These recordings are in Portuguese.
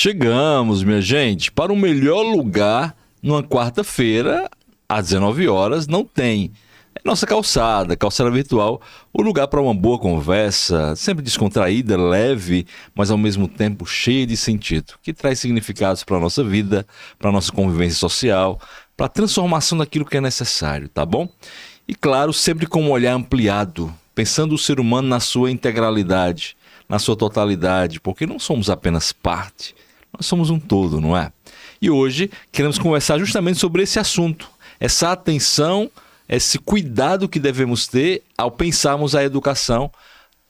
Chegamos, minha gente, para o melhor lugar numa quarta-feira, às 19 horas, não tem. É nossa calçada, calçada virtual, o lugar para uma boa conversa, sempre descontraída, leve, mas ao mesmo tempo cheia de sentido, que traz significados para a nossa vida, para a nossa convivência social, para a transformação daquilo que é necessário, tá bom? E claro, sempre com um olhar ampliado, pensando o ser humano na sua integralidade, na sua totalidade, porque não somos apenas parte, nós somos um todo, não é? E hoje queremos conversar justamente sobre esse assunto, essa atenção, esse cuidado que devemos ter ao pensarmos a educação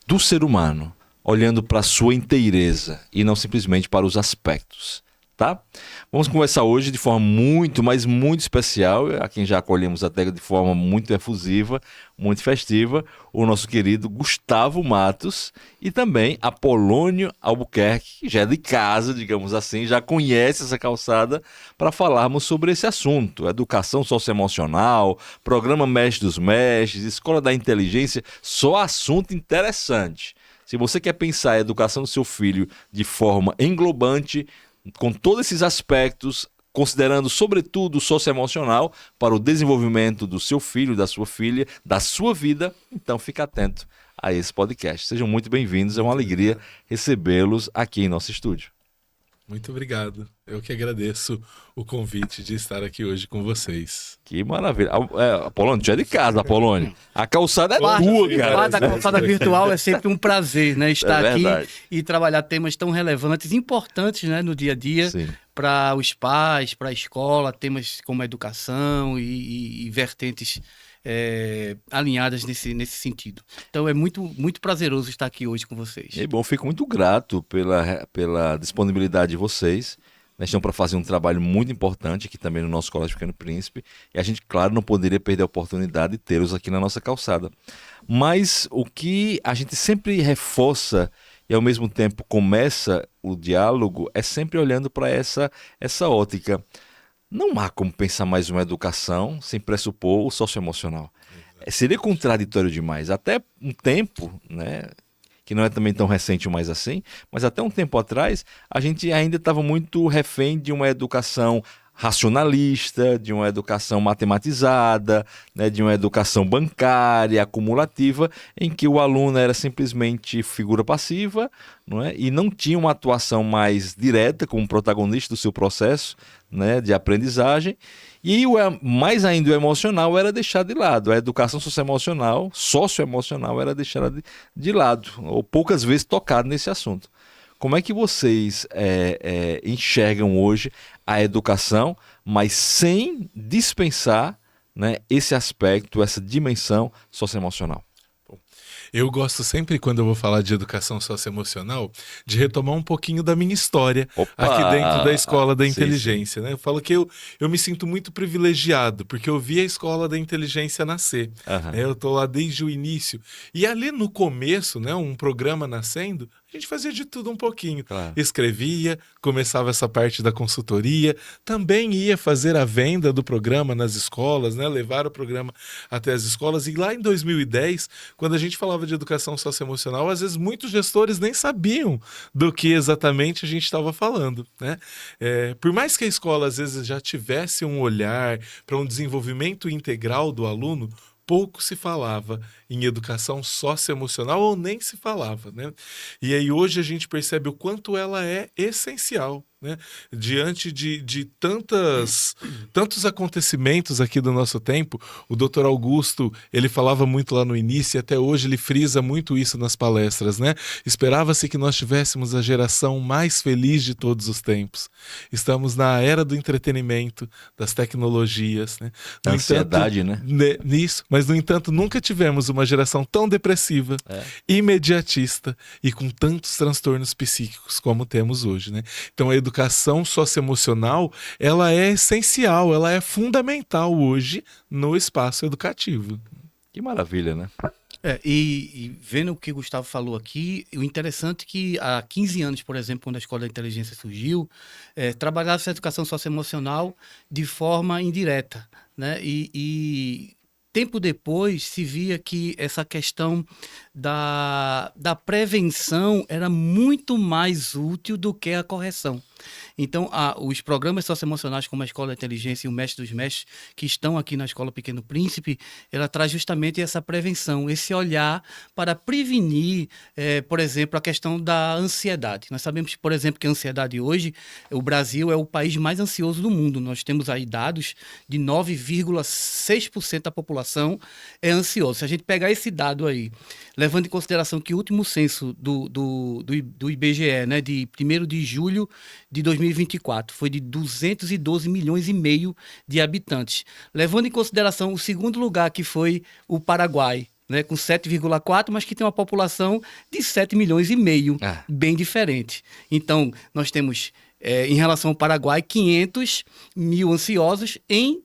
do ser humano, olhando para a sua inteireza e não simplesmente para os aspectos, tá? Vamos conversar hoje de forma muito, mas muito especial, a quem já acolhemos até de forma muito efusiva, muito festiva, o nosso querido Gustavo Matos e também Apolônio Albuquerque, que já é de casa, digamos assim, já conhece essa calçada, para falarmos sobre esse assunto, educação socioemocional, programa Mestre dos Mestres, Escola da Inteligência, só assunto interessante. Se você quer pensar a educação do seu filho de forma englobante, com todos esses aspectos, considerando sobretudo o socioemocional para o desenvolvimento do seu filho, da sua filha, da sua vida, então fica atento a esse podcast. Sejam muito bem-vindos, é uma alegria recebê-los aqui em nosso estúdio. Muito obrigado. Eu que agradeço o convite de estar aqui hoje com vocês. Que maravilha. Apolônio, tu é de casa, Apolônio. A calçada é tua, cara. Parte da calçada virtual é sempre um prazer, né? Estar aqui e trabalhar temas tão relevantes, importantes, né, no dia a dia, para os pais, para a escola, temas como educação e vertentes alinhadas nesse sentido. Então é muito, muito prazeroso estar aqui hoje com vocês. É bom, fico muito grato pela disponibilidade de vocês. Nós estamos para fazer um trabalho muito importante aqui também no nosso Colégio Pequeno Príncipe. E a gente, claro, não poderia perder a oportunidade de tê-los aqui na nossa calçada. Mas o que a gente sempre reforça e ao mesmo tempo começa o diálogo é sempre olhando para essa ótica. Não há como pensar mais uma educação sem pressupor o socioemocional. Seria contraditório demais. Até um tempo, né, que não é também tão recente mais assim, mas até um tempo atrás, a gente ainda estava muito refém de uma educação racionalista, de uma educação matematizada, né, de uma educação bancária, acumulativa, em que o aluno era simplesmente figura passiva, não é? E não tinha uma atuação mais direta como protagonista do seu processo, né, de aprendizagem. E mais ainda o emocional era deixado de lado. A educação socioemocional era deixada de lado, ou poucas vezes tocado nesse assunto. Como é que vocês enxergam hoje a educação, mas sem dispensar, né, esse aspecto, essa dimensão socioemocional? Eu gosto sempre, quando eu vou falar de educação socioemocional, de retomar um pouquinho da minha história aqui dentro da Escola da Inteligência. Né? Eu falo que eu me sinto muito privilegiado, porque eu vi a Escola da Inteligência nascer. Né? Eu estou lá desde o início. E ali no começo, né, um programa nascendo, a gente fazia de tudo um pouquinho. Claro. Escrevia, começava essa parte da consultoria, também ia fazer a venda do programa nas escolas, né? Levar o programa até as escolas. E lá em 2010, quando a gente falava de educação socioemocional, às vezes muitos gestores nem sabiam do que exatamente a gente estava falando, né? Por mais que a escola às vezes já tivesse um olhar para um desenvolvimento integral do aluno, pouco se falava em educação socioemocional ou nem se falava, né? E aí hoje a gente percebe o quanto ela é essencial, né? Diante de tantos acontecimentos aqui do nosso tempo, o Dr. Augusto, ele falava muito lá no início e até hoje ele frisa muito isso nas palestras, né? Esperava-se que nós tivéssemos a geração mais feliz de todos os tempos. Estamos na era do entretenimento, das tecnologias, né? Da ansiedade, né? Nisso, mas no entanto nunca tivemos uma geração tão depressiva, imediatista e com tantos transtornos psíquicos como temos hoje, né? Então a educação socioemocional, ela é essencial, ela é fundamental hoje no espaço educativo. Que maravilha, né? E vendo o que o Gustavo falou aqui, o interessante é que há 15 anos, por exemplo, quando a Escola da Inteligência surgiu, trabalhava-se a educação socioemocional de forma indireta, né? E tempo depois se via que essa questão da prevenção era muito mais útil do que a correção. Então, os programas socioemocionais como a Escola da Inteligência e o Mestre dos Mestres, que estão aqui na Escola Pequeno Príncipe, ela traz justamente essa prevenção, esse olhar para prevenir, por exemplo, a questão da ansiedade. Nós sabemos, por exemplo, que a ansiedade hoje, o Brasil é o país mais ansioso do mundo. Nós temos aí dados de 9,6% da população é ansioso. Se a gente pegar esse dado aí, levando em consideração que o último censo do IBGE, né, de 1º de julho de 2024, foi de 212 milhões e meio de habitantes. Levando em consideração o segundo lugar, que foi o Paraguai, né, com 7,4, mas que tem uma população de 7 milhões e meio, bem diferente. Então, nós temos, em relação ao Paraguai, 500 mil ansiosos em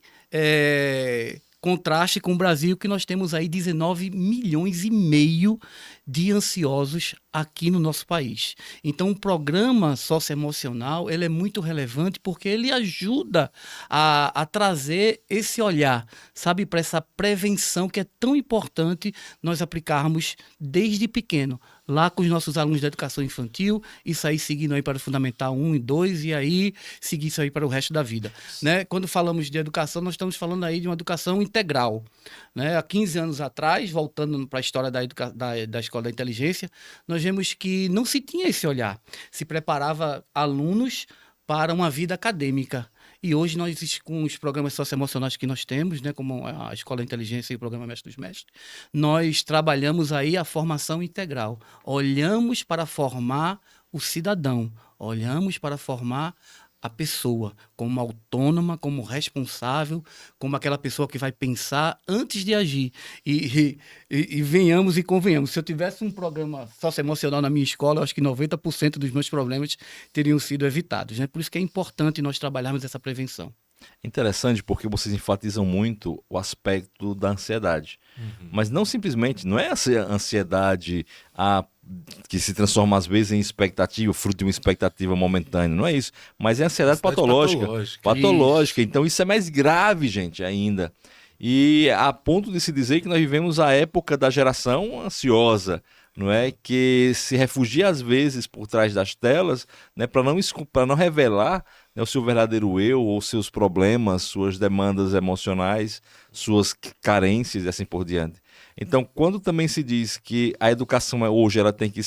contraste com o Brasil, que nós temos aí 19 milhões e meio de ansiosos aqui no nosso país. Então, o programa socioemocional, ele é muito relevante porque ele ajuda a trazer esse olhar, sabe, para essa prevenção que é tão importante nós aplicarmos desde pequeno, lá com os nossos alunos da educação infantil, isso aí seguindo aí para o Fundamental 1 e 2, e aí seguir isso aí para o resto da vida. Né? Quando falamos de educação, nós estamos falando aí de uma educação integral. Né? Há 15 anos atrás, voltando para a história da Escola da Inteligência, nós vemos que não se tinha esse olhar. Se preparava alunos para uma vida acadêmica. E hoje nós, com os programas socioemocionais que nós temos, né, como a Escola da Inteligência e o Programa Mestre dos Mestres, nós trabalhamos aí a formação integral. Olhamos para formar o cidadão, olhamos para formar a pessoa como autônoma, como responsável, como aquela pessoa que vai pensar antes de agir. E venhamos e convenhamos. Se eu tivesse um programa socioemocional na minha escola, eu acho que 90% dos meus problemas teriam sido evitados. Né? Por isso que é importante nós trabalharmos essa prevenção. Interessante porque vocês enfatizam muito o aspecto da ansiedade. Mas não simplesmente, não é a ansiedade que se transforma às vezes em expectativa, fruto de uma expectativa momentânea, não é isso. Mas é ansiedade patológica. Então isso é mais grave, gente, ainda. E a ponto de se dizer que nós vivemos a época da geração ansiosa, não é? Que se refugia às vezes por trás das telas, né, para não revelar, né, o seu verdadeiro eu, ou seus problemas, suas demandas emocionais, suas carências e assim por diante. Então, quando também se diz que a educação hoje ela tem que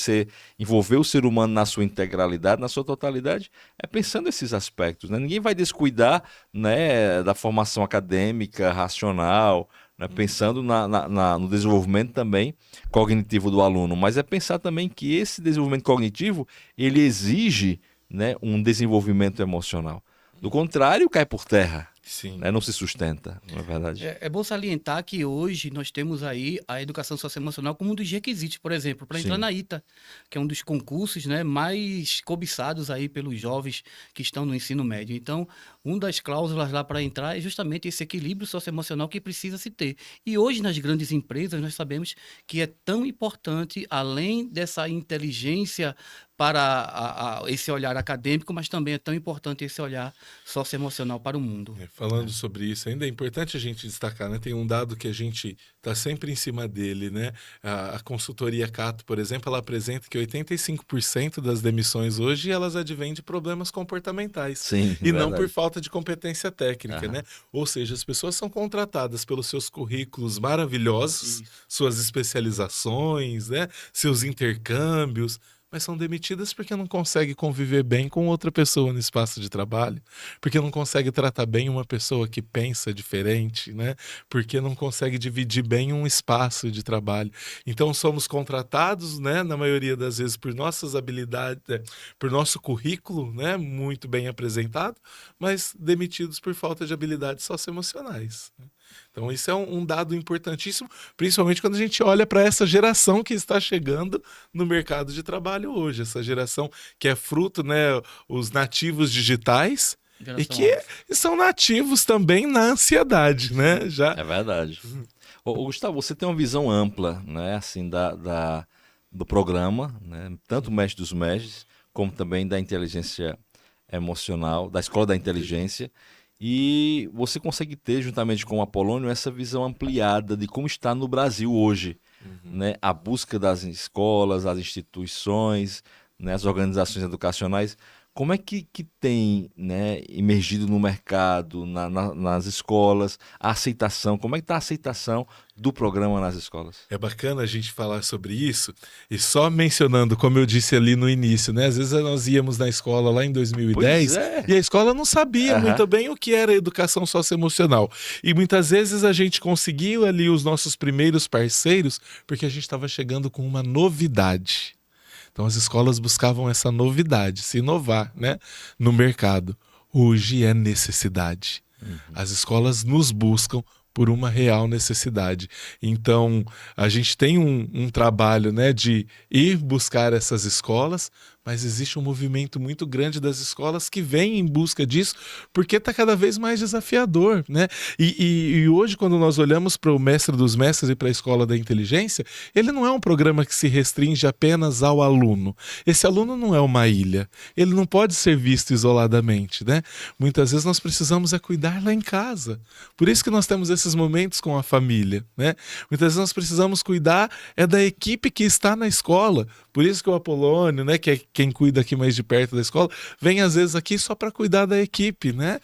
envolver o ser humano na sua integralidade, na sua totalidade, é pensando nesses aspectos. Né? Ninguém vai descuidar, né, da formação acadêmica, racional, né, pensando no desenvolvimento também cognitivo do aluno, mas é pensar também que esse desenvolvimento cognitivo ele exige, né, um desenvolvimento emocional. Do contrário, cai por terra. Sim. Né? Não se sustenta, não é verdade? É bom salientar que hoje nós temos aí a educação socioemocional como um dos requisitos, por exemplo, para entrar na ITA, que é um dos concursos, né, mais cobiçados aí pelos jovens que estão no ensino médio. Então, uma das cláusulas lá para entrar é justamente esse equilíbrio socioemocional que precisa se ter. E hoje, nas grandes empresas, nós sabemos que é tão importante, além dessa inteligência para esse olhar acadêmico, mas também é tão importante esse olhar socioemocional para o mundo. Falando sobre isso, ainda é importante a gente destacar, né? Tem um dado que a gente está sempre em cima dele, né? A consultoria Cato, por exemplo, ela apresenta que 85% das demissões hoje elas advêm de problemas comportamentais. Sim, e não por falta de competência técnica, né? Ou seja, as pessoas são contratadas pelos seus currículos maravilhosos, suas especializações, né? Seus intercâmbios, mas são demitidas porque não consegue conviver bem com outra pessoa no espaço de trabalho, porque não consegue tratar bem uma pessoa que pensa diferente, né? Porque não consegue dividir bem um espaço de trabalho. Então somos contratados, né, na maioria das vezes por nossas habilidades, por nosso currículo, né, muito bem apresentado, mas demitidos por falta de habilidades socioemocionais. Então isso é um dado importantíssimo, principalmente quando a gente olha para essa geração que está chegando no mercado de trabalho hoje, essa geração que é fruto, né, os nativos digitais e que são nativos também na ansiedade, né? Já... É verdade. Gustavo, você tem uma visão ampla, né, assim, do programa, né, tanto o Mestre dos Mestres, como também da inteligência emocional, da Escola da Inteligência. E você consegue ter, juntamente com o Apolônio, essa visão ampliada de como está no Brasil hoje, né? A busca das escolas, as instituições, né? As organizações educacionais. como é que tem, né, emergido no mercado, nas escolas, a aceitação? Como é que está a aceitação do programa nas escolas? É bacana a gente falar sobre isso, e só mencionando, como eu disse ali no início, né? Às vezes nós íamos na escola lá em 2010 e a escola não sabia muito bem o que era educação socioemocional. E muitas vezes a gente conseguiu ali os nossos primeiros parceiros porque a gente estava chegando com uma novidade. Então as escolas buscavam essa novidade, se inovar, né, no mercado. Hoje é necessidade. As escolas nos buscam por uma real necessidade. Então, a gente tem um trabalho, né, de ir buscar essas escolas, mas existe um movimento muito grande das escolas que vem em busca disso, porque está cada vez mais desafiador, né? E hoje, quando nós olhamos para o Mestre dos Mestres e para a Escola da Inteligência, ele não é um programa que se restringe apenas ao aluno. Esse aluno não é uma ilha. Ele não pode ser visto isoladamente, né? Muitas vezes nós precisamos cuidar lá em casa. Por isso que nós temos esses momentos com a família, né? Muitas vezes nós precisamos cuidar da equipe que está na escola. Por isso que o Apolônio, né, que é quem cuida aqui mais de perto da escola, vem às vezes aqui só para cuidar da equipe, né?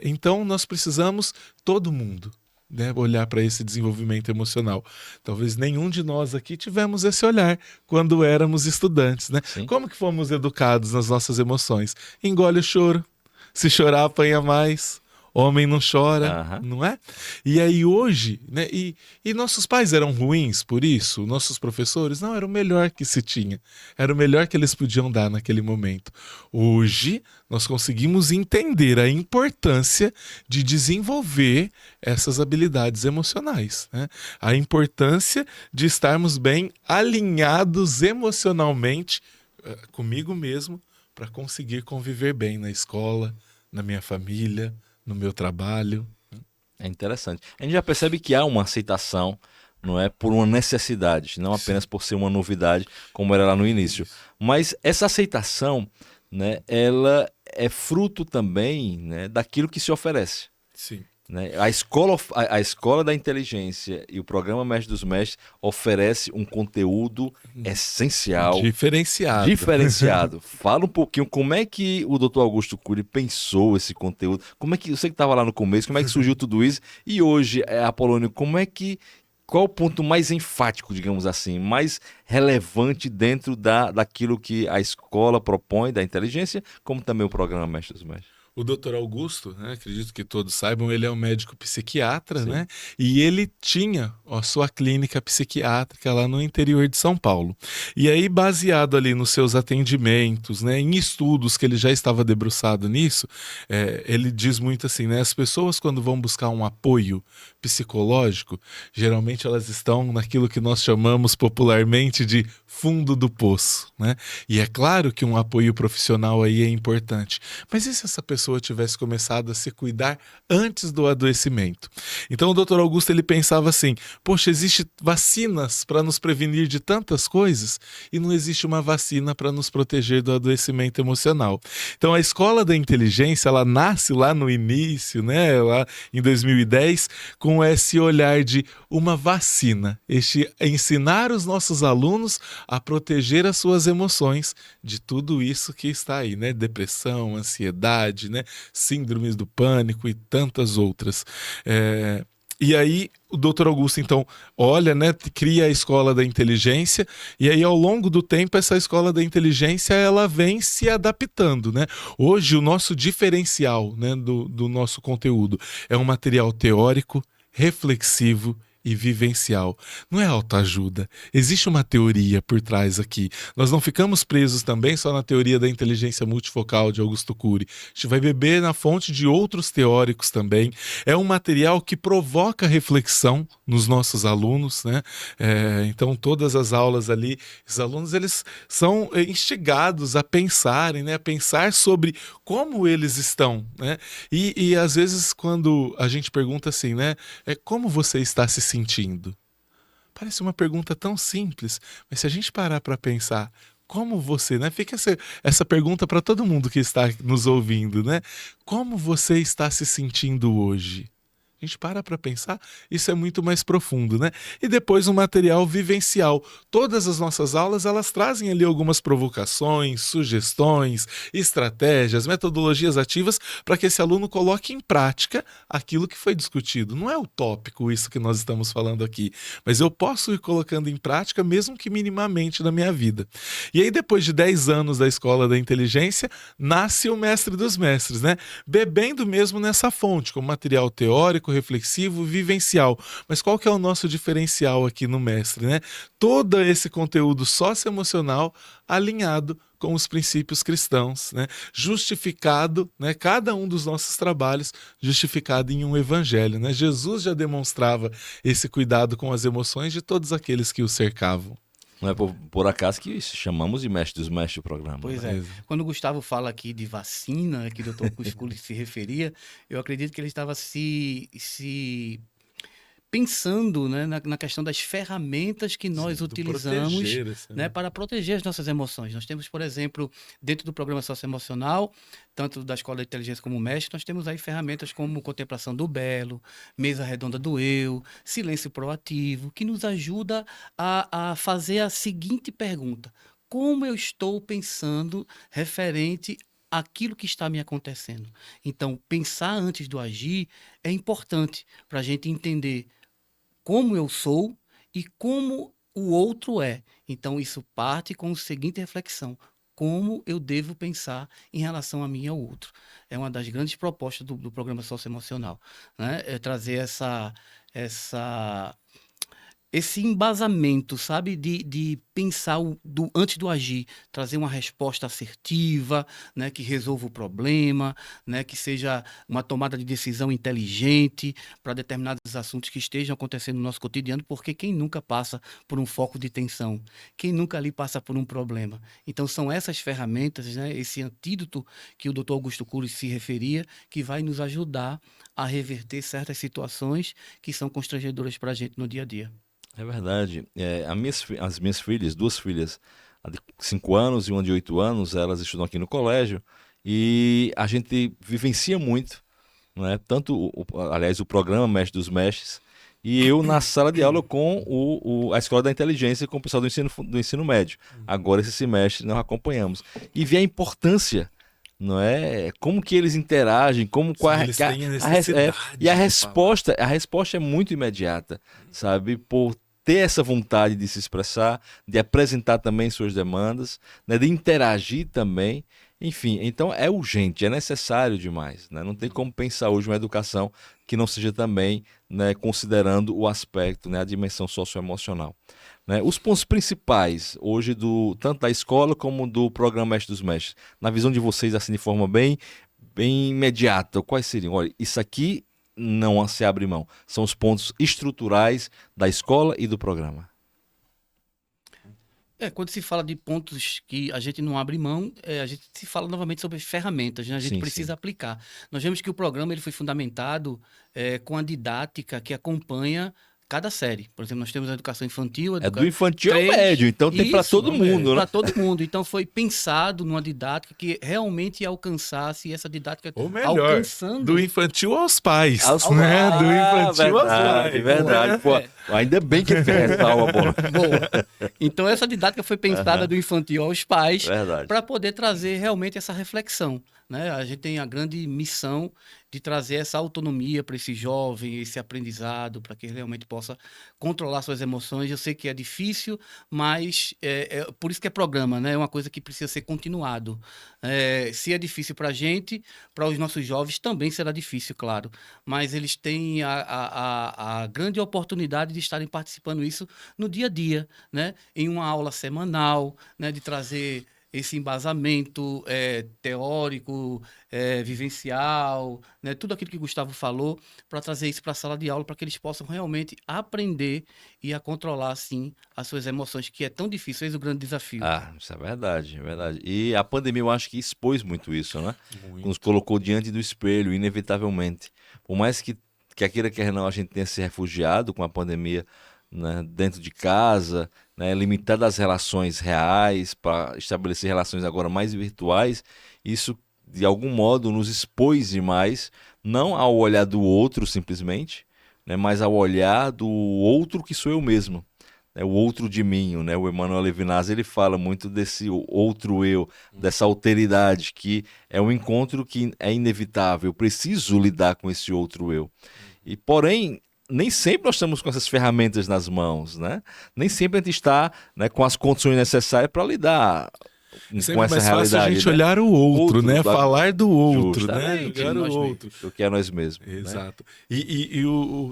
Então nós precisamos, todo mundo, né, olhar para esse desenvolvimento emocional. Talvez nenhum de nós aqui tivemos esse olhar quando éramos estudantes, né? Sim. Como que fomos educados nas nossas emoções? Engole o choro, se chorar apanha mais. Homem não chora, não é? E aí hoje, né? E nossos pais eram ruins por isso? Nossos professores? Não, era o melhor que se tinha. Era o melhor que eles podiam dar naquele momento. Hoje, nós conseguimos entender a importância de desenvolver essas habilidades emocionais, né? A importância de estarmos bem alinhados emocionalmente comigo mesmo para conseguir conviver bem na escola, na minha família, no meu trabalho. É interessante. A gente já percebe que há uma aceitação, não é, por uma necessidade, não apenas por ser uma novidade, como era lá no início. Mas essa aceitação, né, ela é fruto também, né, daquilo que se oferece. Sim. Né? A escola da inteligência e o programa Mestre dos Mestres oferece um conteúdo essencial. Diferenciado. Fala um pouquinho como é que o Dr. Augusto Cury pensou esse conteúdo. Como é que você que estava lá no começo, como é que surgiu tudo isso? E hoje, Apolônio, qual o ponto mais enfático, digamos assim, mais relevante dentro daquilo que a escola propõe da inteligência, como também o programa Mestre dos Mestres? O Dr. Augusto, né, acredito que todos saibam, ele é um médico psiquiatra, né? E ele tinha a sua clínica psiquiátrica lá no interior de São Paulo. E aí, baseado ali nos seus atendimentos, né, em estudos que ele já estava debruçado nisso, ele diz muito assim, né? As pessoas, quando vão buscar um apoio psicológico, geralmente elas estão naquilo que nós chamamos popularmente de fundo do poço, né? E é claro que um apoio profissional aí é importante, mas e se essa pessoa tivesse começado a se cuidar antes do adoecimento? Então o Dr. Augusto, ele pensava assim, poxa, existe vacinas para nos prevenir de tantas coisas e não existe uma vacina para nos proteger do adoecimento emocional. Então a Escola da Inteligência, ela nasce lá no início, né, lá em 2010, com esse olhar de uma vacina, ensinar os nossos alunos a proteger as suas emoções de tudo isso que está aí, né? Depressão, ansiedade, né? Síndromes do pânico e tantas outras. E aí o Dr. Augusto, então, olha, né, cria a Escola da Inteligência, e aí ao longo do tempo essa Escola da Inteligência, ela vem se adaptando, né? Hoje o nosso diferencial, né, do nosso conteúdo é um material teórico, reflexivo e vivencial. Não é autoajuda. Existe uma teoria por trás aqui. Nós não ficamos presos também só na teoria da inteligência multifocal de Augusto Cury. A gente vai beber na fonte de outros teóricos também. É um material que provoca reflexão nos nossos alunos, né? Então, todas as aulas ali, os alunos, eles são instigados a pensarem, né? A pensar sobre como eles estão, né? E às vezes, quando a gente pergunta assim, né? Como você está se sentindo? Parece uma pergunta tão simples, mas se a gente parar para pensar, como você, né? Fica essa pergunta para todo mundo que está nos ouvindo, né? Como você está se sentindo hoje? A gente para pensar, isso é muito mais profundo, né? E depois um material vivencial. Todas as nossas aulas, elas trazem ali algumas provocações, sugestões, estratégias, metodologias ativas para que esse aluno coloque em prática aquilo que foi discutido. Não é utópico isso que nós estamos falando aqui, mas eu posso ir colocando em prática, mesmo que minimamente na minha vida. E aí, depois de 10 anos da Escola da Inteligência, nasce o Mestre dos Mestres, né? Bebendo mesmo nessa fonte, como material teórico, reflexivo, vivencial. Mas qual que é o nosso diferencial aqui no Mestre, né? Todo esse conteúdo socioemocional alinhado com os princípios cristãos, né? Justificado, né? Cada um dos nossos trabalhos justificado em um evangelho, né? Jesus já demonstrava esse cuidado com as emoções de todos aqueles que o cercavam. Não é por acaso que chamamos de Mestre dos Mestres o programa. Pois é. Quando o Gustavo fala aqui de vacina, que o doutor Cusculi se referia, eu acredito que ele estava se pensando, né, na questão das ferramentas que nós utilizamos né, para proteger as nossas emoções. Nós temos, por exemplo, dentro do programa socioemocional, tanto da Escola de Inteligência como Mestre, nós temos aí ferramentas como Contemplação do Belo, Mesa Redonda do Eu, Silêncio Proativo, que nos ajuda a fazer a seguinte pergunta: como eu estou pensando referente aquilo que está me acontecendo? Então, pensar antes do agir é importante para a gente entender como eu sou e como o outro é. Então, isso parte com a seguinte reflexão: como eu devo pensar em relação a mim e ao outro. É uma das grandes propostas do programa socioemocional, né? É trazer esse embasamento, sabe, de pensar antes do agir, trazer uma resposta assertiva, né, que resolva o problema, né, que seja uma tomada de decisão inteligente para determinados assuntos que estejam acontecendo no nosso cotidiano, porque quem nunca passa por um foco de tensão? Quem nunca ali passa por um problema? Então são essas ferramentas, né, esse antídoto que o Dr. Augusto Cury se referia, que vai nos ajudar a reverter certas situações que são constrangedoras para a gente no dia a dia. É verdade. As minhas filhas, 2 filhas, a de 5 anos e uma de 8 anos, elas estudam aqui no colégio e a gente vivencia muito, né? Tanto, aliás, o programa Mestre dos Mestres e eu na sala de aula com a Escola da Inteligência com o pessoal do ensino médio. Agora, esse semestre, nós acompanhamos. E ver a importância, não é? Como que eles interagem, a resposta é muito imediata, sabe? Por ter essa vontade de se expressar, de apresentar também suas demandas, né? De interagir também. Enfim, então é urgente, é necessário demais, né? Não tem como pensar hoje uma educação que não seja também, né, considerando o aspecto, né, a dimensão socioemocional. Né? Os pontos principais hoje, tanto da escola como do programa Mestre dos Mestres, na visão de vocês, assim, de forma bem imediata, quais seriam? Olha, isso aqui não se abre mão. São os pontos estruturais da escola e do programa. Quando se fala de pontos que a gente não abre mão, a gente se fala novamente sobre ferramentas, né? A gente precisa aplicar. Nós vemos que o programa ele foi fundamentado com a didática que acompanha cada série. Por exemplo, nós temos a educação infantil. Do infantil ao médio, então tem para todo mundo, né? Para todo mundo. Então foi pensado numa didática que realmente alcançasse essa didática. Ou melhor, alcançando do infantil aos pais. Do infantil aos pais. Verdade. Pô, ainda bem que fez uma boa. Então essa didática foi pensada do infantil aos pais para poder trazer realmente essa reflexão. Né? A gente tem a grande missão de trazer essa autonomia para esse jovem, esse aprendizado, para que ele realmente possa controlar suas emoções. Eu sei que é difícil, mas por isso que é programa, né? É uma coisa que precisa ser continuado. Se é difícil para a gente, para os nossos jovens também será difícil, claro. Mas eles têm a grande oportunidade de estarem participando disso no dia a dia, né? Em uma aula semanal, né? De trazer esse embasamento teórico, vivencial, né? Tudo aquilo que o Gustavo falou, para trazer isso para a sala de aula, para que eles possam realmente aprender e a controlar, assim, as suas emoções, que é tão difícil, esse é o grande desafio. Isso é verdade, é verdade. E a pandemia, eu acho que expôs muito isso, né? Nos colocou diante do espelho, inevitavelmente. Por mais que queira, quer não, a gente tenha se refugiado com a pandemia, né, dentro de casa, né, limitado as relações reais para estabelecer relações agora mais virtuais, isso de algum modo, nos expôs demais, não ao olhar do outro simplesmente, né, mas ao olhar do outro que sou eu mesmo. O outro de mim, né? O Emmanuel Levinas, ele fala muito desse outro eu, dessa alteridade, que é um encontro que é inevitável. Eu preciso lidar com esse outro eu. E, porém, nem sempre nós estamos com essas ferramentas nas mãos, né? Nem sempre a gente está, né, com as condições necessárias para lidar com essa mais realidade. Fácil a gente, né, olhar o outro, né? Falar do outro, né? Olhar o outro, do que é nós mesmos. Exato. Né? E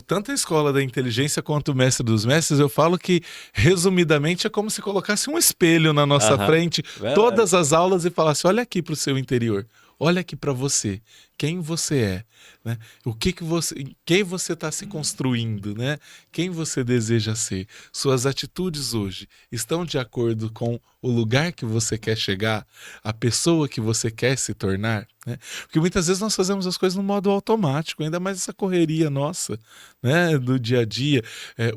tanto a escola da inteligência quanto o mestre dos mestres, eu falo que, resumidamente, é como se colocasse um espelho na nossa frente, todas as aulas, e falasse: olha aqui para o seu interior, olha aqui para você, quem você é, né? Quem você está se construindo, né? Quem você deseja ser. Suas atitudes hoje estão de acordo com o lugar que você quer chegar, a pessoa que você quer se tornar, né? Porque muitas vezes nós fazemos as coisas no modo automático, ainda mais essa correria nossa, né, do dia a dia.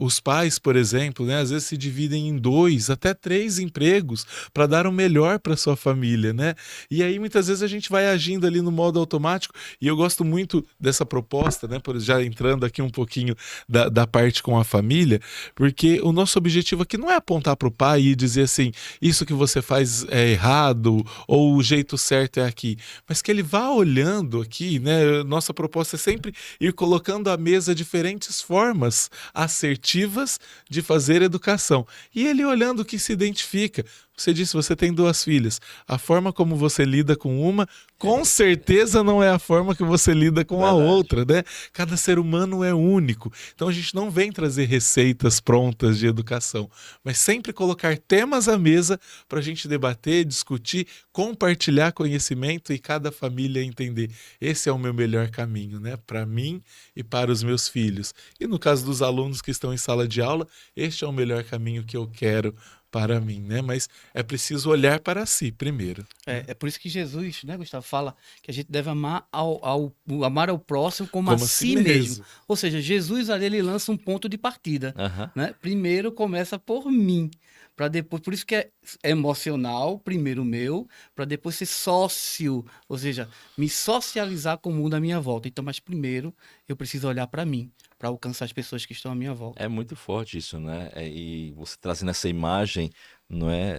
Os pais, por exemplo, né, às vezes se dividem em 2, até 3 empregos para dar o melhor para sua família, né? E aí muitas vezes a gente vai agindo ali no modo automático, e eu gosto muito dessa proposta, né, já entrando aqui um pouquinho da parte com a família, porque o nosso objetivo aqui não é apontar para o pai e dizer assim: isso que você faz é errado, ou o jeito certo é aqui, mas que ele vá olhando aqui, né? Nossa proposta é sempre ir colocando à mesa diferentes formas assertivas de fazer educação, e ele olhando o que se identifica. Você disse, você tem 2 filhas. A forma como você lida com uma, com certeza não é a forma que você lida com a outra, né? Cada ser humano é único. Então a gente não vem trazer receitas prontas de educação, mas sempre colocar temas à mesa para a gente debater, discutir, compartilhar conhecimento, e cada família entender: esse é o meu melhor caminho, né? Para mim e para os meus filhos. E no caso dos alunos que estão em sala de aula, este é o melhor caminho que eu quero para mim, né? Mas é preciso olhar para si primeiro. É por isso que Jesus, né, Gustavo, fala que a gente deve amar ao próximo como a si mesmo. Ou seja, Jesus ali, ele lança um ponto de partida, né? Primeiro começa por mim, para depois, por isso que é emocional, primeiro meu, para depois ser sócio, ou seja, me socializar com o mundo à minha volta. Então, mas primeiro eu preciso olhar para mim, para alcançar as pessoas que estão à minha volta. É muito forte isso, né? E você trazendo essa imagem, não é,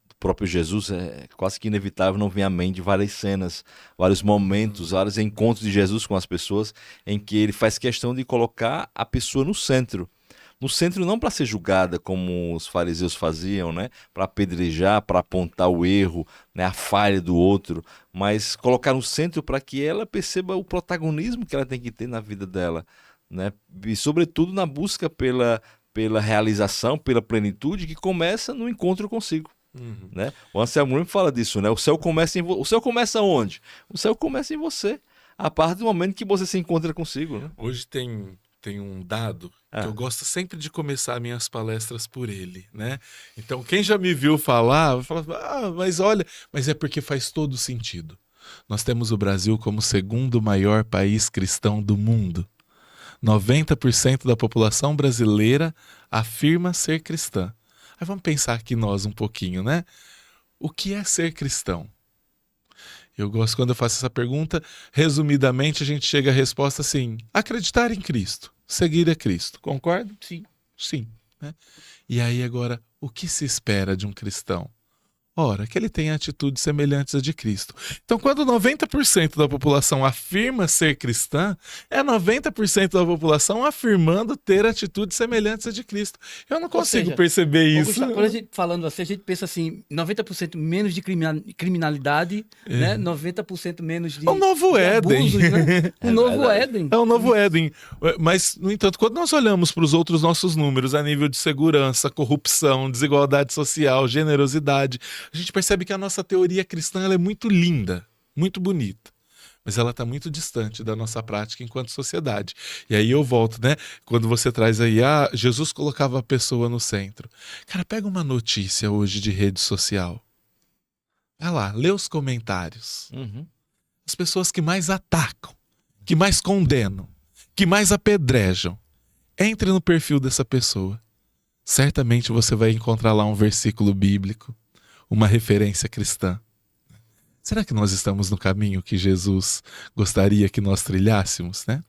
do próprio Jesus, é quase que inevitável não vir à mente várias cenas, vários momentos, vários encontros de Jesus com as pessoas, em que ele faz questão de colocar a pessoa no centro. No centro não para ser julgada como os fariseus faziam, né? Para apedrejar, para apontar o erro, né? A falha do outro, mas colocar no centro para que ela perceba o protagonismo que ela tem que ter na vida dela, né? E sobretudo na busca pela realização, pela plenitude, que começa no encontro consigo. Né? O Anselmo Green fala disso, né? O céu começa o céu começa onde? O céu começa em você, a partir do momento que você se encontra consigo, né? Hoje tem um dado que eu gosto sempre de começar minhas palestras por ele, né? Então, quem já me viu falar, vai falar: mas olha, mas é porque faz todo sentido. Nós temos o Brasil como o 2º maior país cristão do mundo. 90% da população brasileira afirma ser cristã. Aí vamos pensar aqui nós um pouquinho, né? O que é ser cristão? Eu gosto quando eu faço essa pergunta, resumidamente a gente chega à resposta assim: acreditar em Cristo, seguir a Cristo. Concorda? Sim. Sim. Né? E aí agora, o que se espera de um cristão? Ora, que ele tenha atitudes semelhantes à de Cristo. Então, quando 90% da população afirma ser cristã, é 90% da população afirmando ter atitudes semelhantes à de Cristo. Eu não consigo perceber isso. Gustavo, quando a gente falando assim, a gente pensa assim: 90% menos de criminalidade, né? 90% menos de, o novo Éden. Abusos, né? O novo Éden. É o novo Éden. Mas, no entanto, quando nós olhamos para os outros nossos números, a nível de segurança, corrupção, desigualdade social, generosidade, a gente percebe que a nossa teoria cristã ela é muito linda, muito bonita, mas ela está muito distante da nossa prática enquanto sociedade. E aí eu volto, né? Quando você traz aí, Jesus colocava a pessoa no centro. Cara, pega uma notícia hoje de rede social. Vai lá, lê os comentários. As pessoas que mais atacam, que mais condenam, que mais apedrejam. Entre no perfil dessa pessoa. Certamente você vai encontrar lá um versículo bíblico, uma referência cristã. Será que nós estamos no caminho que Jesus gostaria que nós trilhássemos, né?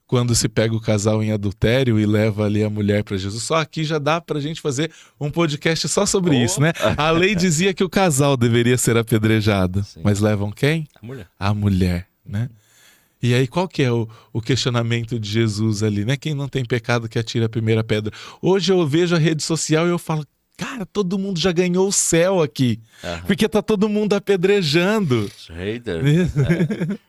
Quando se pega o casal em adultério e leva ali a mulher para Jesus, só aqui já dá para a gente fazer um podcast só sobre isso, né? A lei dizia que o casal deveria ser apedrejado, mas levam quem? A mulher. A mulher, né? E aí qual que é o questionamento de Jesus ali, né? Quem não tem pecado que atira a primeira pedra. Hoje eu vejo a rede social e eu falo, cara, todo mundo já ganhou o céu aqui, porque tá todo mundo apedrejando. Hater.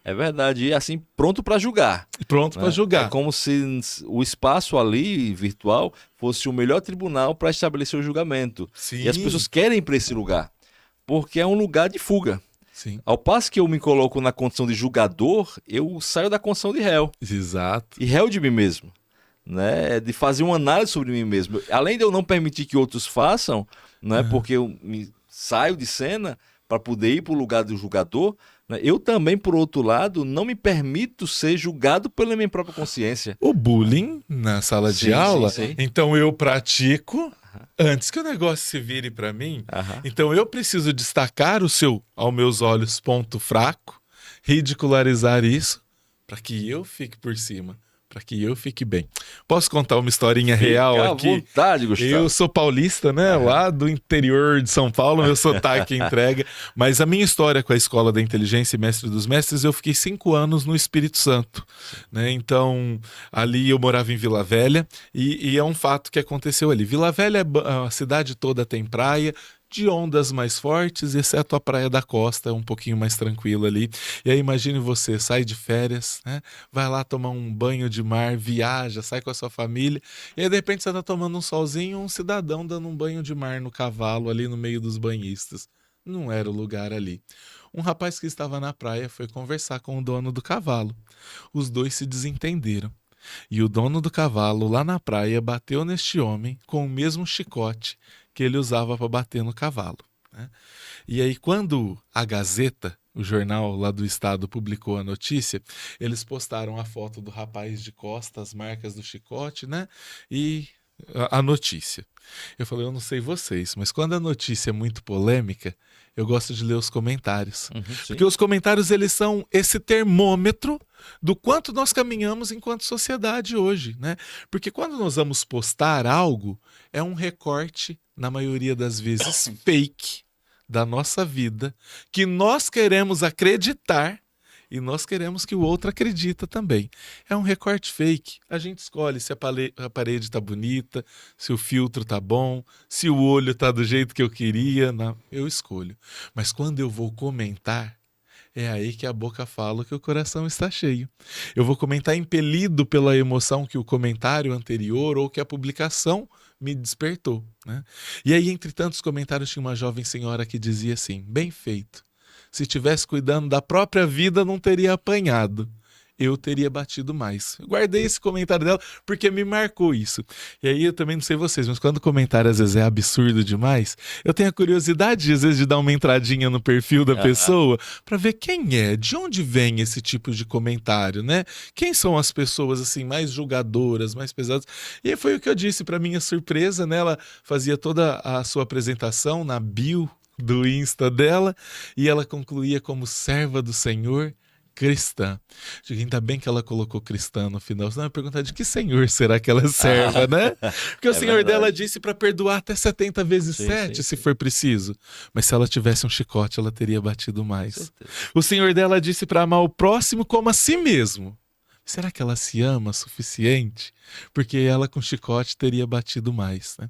É verdade, e assim, pronto para julgar. Pronto, né? Para julgar. É como se o espaço ali, virtual, fosse o melhor tribunal para estabelecer o julgamento. Sim. E as pessoas querem ir para esse lugar, porque é um lugar de fuga. Sim. Ao passo que eu me coloco na condição de julgador, eu saio da condição de réu. Exato. E réu de mim mesmo. Né, de fazer uma análise sobre mim mesmo. Além de eu não permitir que outros façam, né, porque eu me saio de cena para poder ir para o lugar do julgador, né, eu também, por outro lado, não me permito ser julgado pela minha própria consciência. O bullying na sala de aula, sim. Então eu pratico antes que o negócio se vire para mim. Então eu preciso destacar o seu, aos meus olhos, ponto fraco, ridicularizar isso, para que eu fique por cima. Para que eu fique bem. Posso contar uma historinha real aqui? À vontade, Gustavo. Eu sou paulista, né? Lá do interior de São Paulo, meu sotaque entrega. Mas a minha história com a Escola da Inteligência e Mestre dos Mestres, eu fiquei 5 anos no Espírito Santo. Né? Então, ali eu morava em Vila Velha e é um fato que aconteceu ali. Vila Velha, a cidade toda tem praia, de ondas mais fortes, exceto a Praia da Costa, um pouquinho mais tranquila ali. E aí imagine você, sai de férias, né? Vai lá tomar um banho de mar, viaja, sai com a sua família, e aí de repente você tá tomando um solzinho, um cidadão dando um banho de mar no cavalo ali no meio dos banhistas. Não era o lugar ali. Um rapaz que estava na praia foi conversar com o dono do cavalo. Os dois se desentenderam. E o dono do cavalo, lá na praia, bateu neste homem com o mesmo chicote que ele usava para bater no cavalo. Né? E aí, quando a Gazeta, o jornal lá do estado, publicou a notícia, eles postaram a foto do rapaz de costas, as marcas do chicote, né? E a notícia. Eu falei, eu não sei vocês, mas quando a notícia é muito polêmica, eu gosto de ler os comentários. Porque os comentários, eles são esse termômetro do quanto nós caminhamos enquanto sociedade hoje, né? Porque quando nós vamos postar algo, é um recorte, na maioria das vezes, fake da nossa vida, que nós queremos acreditar e nós queremos que o outro acredita também. É um recorte fake. A gente escolhe se a parede está bonita, se o filtro está bom, se o olho está do jeito que eu queria. Não, eu escolho. Mas quando eu vou comentar, é aí que a boca fala que o coração está cheio. Eu vou comentar impelido pela emoção que o comentário anterior ou que a publicação me despertou. Né? E aí, entre tantos comentários, tinha uma jovem senhora que dizia assim, bem feito. Se estivesse cuidando da própria vida, não teria apanhado. Eu teria batido mais. Eu guardei esse comentário dela porque me marcou isso. E aí eu também não sei vocês, mas quando o comentário às vezes é absurdo demais, eu tenho a curiosidade às vezes de dar uma entradinha no perfil da pessoa para ver quem é, de onde vem esse tipo de comentário, né? Quem são as pessoas assim mais julgadoras, mais pesadas? E aí foi o que eu disse, para minha surpresa, né? Ela fazia toda a sua apresentação na bio do Insta dela e ela concluía como serva do Senhor, cristã. Ainda bem que ela colocou cristã no final, senão eu ia perguntar de que senhor será que ela serva, né? Porque o senhor dela disse para perdoar até 70 vezes 7, se for preciso. Mas se ela tivesse um chicote, ela teria batido mais. O senhor dela disse para amar o próximo como a si mesmo. Será que ela se ama o suficiente? Porque ela com chicote teria batido mais, né?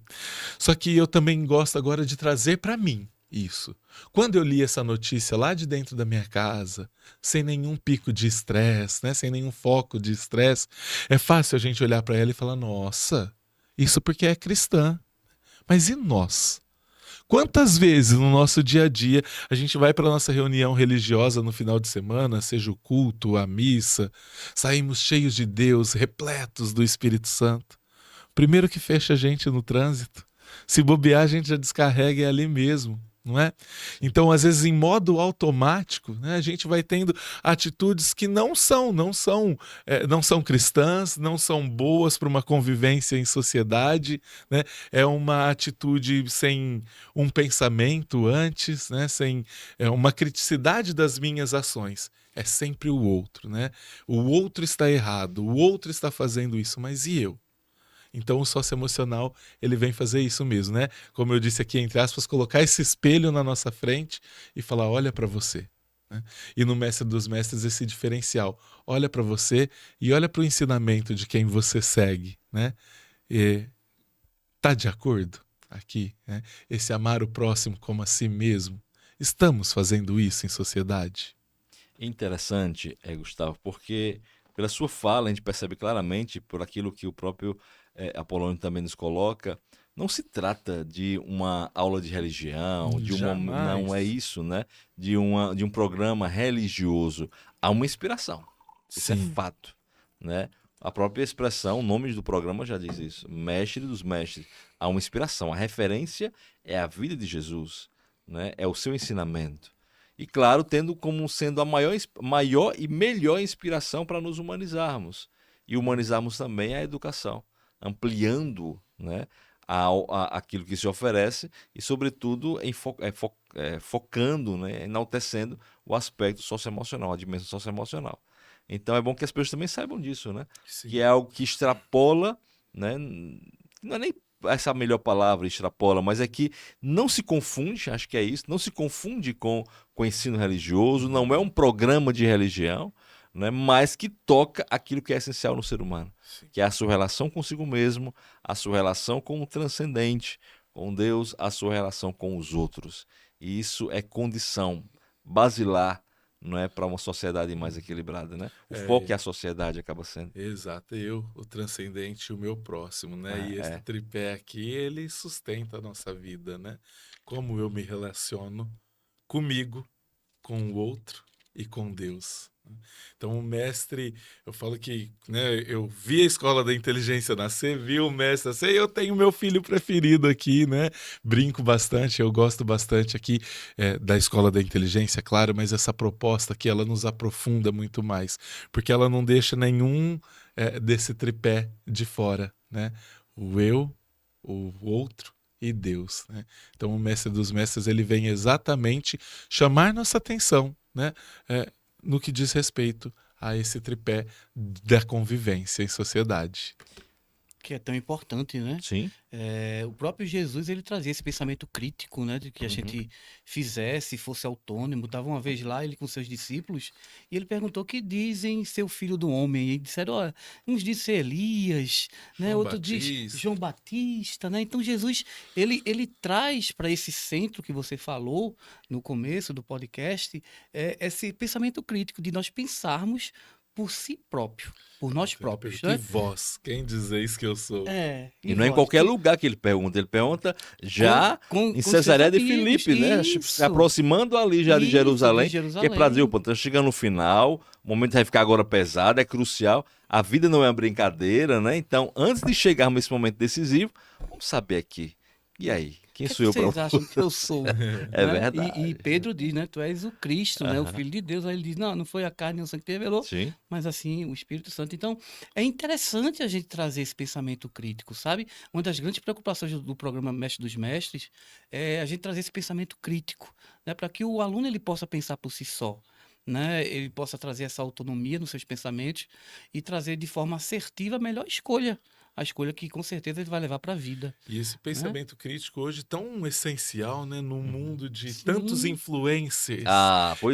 Só que eu também gosto agora de trazer para mim isso. Quando eu li essa notícia lá de dentro da minha casa, sem nenhum pico de estresse, né? Sem nenhum foco de estresse, é fácil a gente olhar para ela e falar, nossa, isso porque é cristã. Mas e nós? Quantas vezes no nosso dia a dia a gente vai para a nossa reunião religiosa no final de semana, seja o culto, a missa, saímos cheios de Deus, repletos do Espírito Santo. Primeiro que fecha a gente no trânsito. Se bobear, a gente já descarrega ali mesmo. não é? Então, às vezes, em modo automático, né, a gente vai tendo atitudes que não são cristãs, não são boas para uma convivência em sociedade, né? É uma atitude sem um pensamento antes, né? Sem uma criticidade das minhas ações. É sempre o outro, né? O outro está errado, o outro está fazendo isso, mas e eu? Então o socioemocional, ele vem fazer isso mesmo, né? Como eu disse aqui, entre aspas, colocar esse espelho na nossa frente e falar, olha para você. Né? E no Mestre dos Mestres esse diferencial, olha para você e olha para o ensinamento de quem você segue, né? Tá de acordo aqui, né? Esse amar o próximo como a si mesmo. Estamos fazendo isso em sociedade? Interessante, Gustavo, porque pela sua fala a gente percebe claramente, por aquilo que o próprio Apolônio também nos coloca, não se trata de uma aula de religião, não é isso, né? De um programa religioso. Há uma inspiração, isso é fato, né? A própria expressão, o nome do programa já diz isso, Mestre dos Mestres. Há uma inspiração, a referência é a vida de Jesus, né? É o seu ensinamento. E claro, tendo como sendo a maior e melhor inspiração para nos humanizarmos. E humanizarmos também a educação, ampliando, né, aquilo que se oferece e, sobretudo, focando, né, enaltecendo o aspecto socioemocional, a dimensão socioemocional. Então é bom que as pessoas também saibam disso, né? Sim. Que é algo que extrapola, né? Não é nem essa a melhor palavra, extrapola, mas é que não se confunde, acho que é isso, não se confunde com o ensino religioso, não é um programa de religião, né, mas que toca aquilo que é essencial no ser humano, que é a sua relação consigo mesmo, a sua relação com o transcendente, com Deus, a sua relação com os outros. E isso é condição basilar, não é, para uma sociedade mais equilibrada, né? O foco é a sociedade acaba sendo. Exato, eu, o transcendente e o meu próximo, né? E esse tripé aqui, ele sustenta a nossa vida, né? Como eu me relaciono comigo, com o outro e com Deus. Então o mestre, eu falo que, né, eu vi a Escola da Inteligência nascer, vi o mestre nascer, e eu tenho meu filho preferido aqui, né? Brinco bastante, eu gosto bastante aqui da Escola da Inteligência, claro, mas essa proposta aqui, ela nos aprofunda muito mais, porque ela não deixa nenhum desse tripé de fora, né? O eu, o outro e Deus, né? Então o Mestre dos Mestres, ele vem exatamente chamar nossa atenção, né? No que diz respeito a esse tripé da convivência em sociedade. Que é tão importante, né? Sim. O próprio Jesus, ele trazia esse pensamento crítico, né? De que a gente fizesse, fosse autônomo. Estava uma vez lá, ele com seus discípulos, e ele perguntou: o que dizem ser filho do homem? E disseram: olha, uns dizem Elias, né? Outro diz João Batista, né? Então Jesus, ele traz para esse centro que você falou no começo do podcast, esse pensamento crítico de nós pensarmos por si próprio, por nós próprios. Né? Vós, quem dizeis que eu sou? E não é em qualquer lugar que ele pergunta já em Cesareia de Filipe, né? Se aproximando ali já de Jerusalém, que é para dizer, está chegando no final, o momento vai ficar agora pesado, é crucial, a vida não é uma brincadeira, né? Então, antes de chegarmos nesse momento decisivo, vamos saber aqui, e aí? Quem sou eu para vocês acham que eu sou? É verdade. E Pedro diz, né? Tu és o Cristo, né? O Filho de Deus. Aí ele diz, não foi a carne e o sangue que te revelou, mas assim, o Espírito Santo. Então, é interessante a gente trazer esse pensamento crítico, sabe? Uma das grandes preocupações do programa Mestre dos Mestres é a gente trazer esse pensamento crítico, né? Para que o aluno ele possa pensar por si só. Né? Ele possa trazer essa autonomia nos seus pensamentos e trazer de forma assertiva a melhor escolha. A escolha que com certeza ele vai levar para a vida. E esse pensamento crítico hoje tão essencial, né, no mundo de tantos influencers